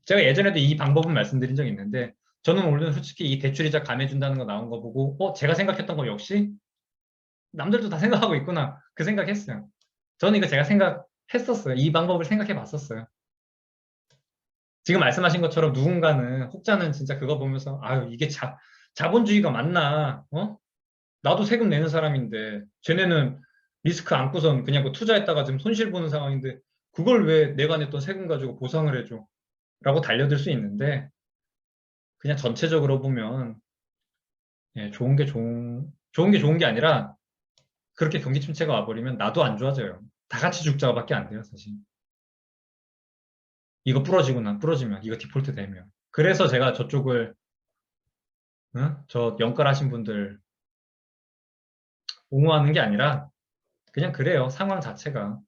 제가 예전에도 이 방법은 말씀드린 적이 있는데 저는 오늘 솔직히 이 대출이자 감해준다는 거 나온 거 보고 제가 생각했던 거 역시 남들도 다 생각하고 있구나 그 생각했어요. 저는 이거 제가 생각했었어요. 이 방법을 생각해 봤었어요. 지금 말씀하신 것처럼 누군가는 혹자는 진짜 그거 보면서 아유 이게 자본주의가 맞나? 나도 세금 내는 사람인데 쟤네는 리스크 안고선 그냥 그 투자했다가 지금 손실 보는 상황인데 그걸 왜 내가 냈던 세금 가지고 보상을 해줘? 라고 달려들 수 있는데 그냥 전체적으로 보면 예, 좋은 게 좋은 게 아니라 그렇게 경기 침체가 와버리면 나도 안 좋아져요. 다 같이 죽자고밖에 안 돼요, 사실. 이거 부러지면 이거 디폴트 되면. 그래서 제가 저쪽을 저 연결하신 분들 옹호하는 게 아니라 그냥 그래요. 상황 자체가.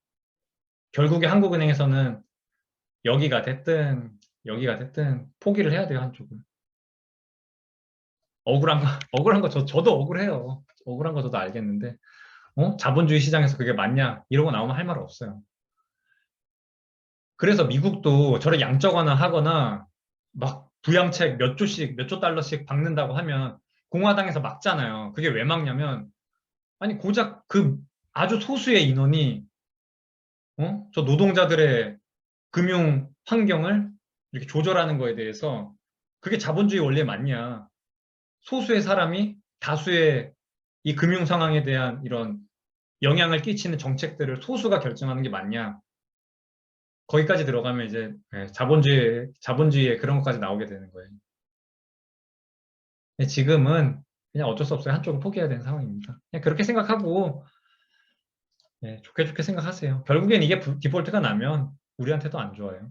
결국에 한국은행에서는 여기가 됐든 여기가 됐든 포기를 해야 돼요, 한쪽을. 억울한 거, 억울한 거 저도 억울해요. 억울한 거 저도 알겠는데 자본주의 시장에서 그게 맞냐? 이러고 나오면 할 말 없어요. 그래서 미국도 저를 양적완화 하거나 막 부양책 몇 조씩, 몇 조 달러씩 박는다고 하면 공화당에서 막잖아요. 그게 왜 막냐면 아니 고작 그 아주 소수의 인원이 저 노동자들의 금융 환경을 이렇게 조절하는 거에 대해서 그게 자본주의 원리에 맞냐? 소수의 사람이 다수의 이 금융 상황에 대한 이런 영향을 끼치는 정책들을 소수가 결정하는 게 맞냐? 거기까지 들어가면 이제 자본주의에 그런 것까지 나오게 되는 거예요. 근데 지금은 그냥 어쩔 수 없어요. 한쪽은 포기해야 되는 상황입니다. 그냥 그렇게 생각하고 좋게 좋게 생각하세요. 결국엔 이게 디폴트가 나면 우리한테도 안 좋아요.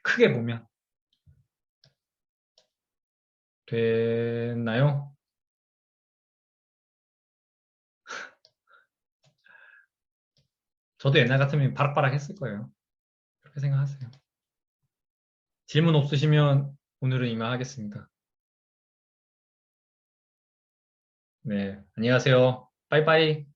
크게 보면. 됐나요? 저도 옛날 같으면 바락바락 했을 거예요. 그렇게 생각하세요. 질문 없으시면 오늘은 이만하겠습니다. 네, 안녕하세요. 빠이빠이.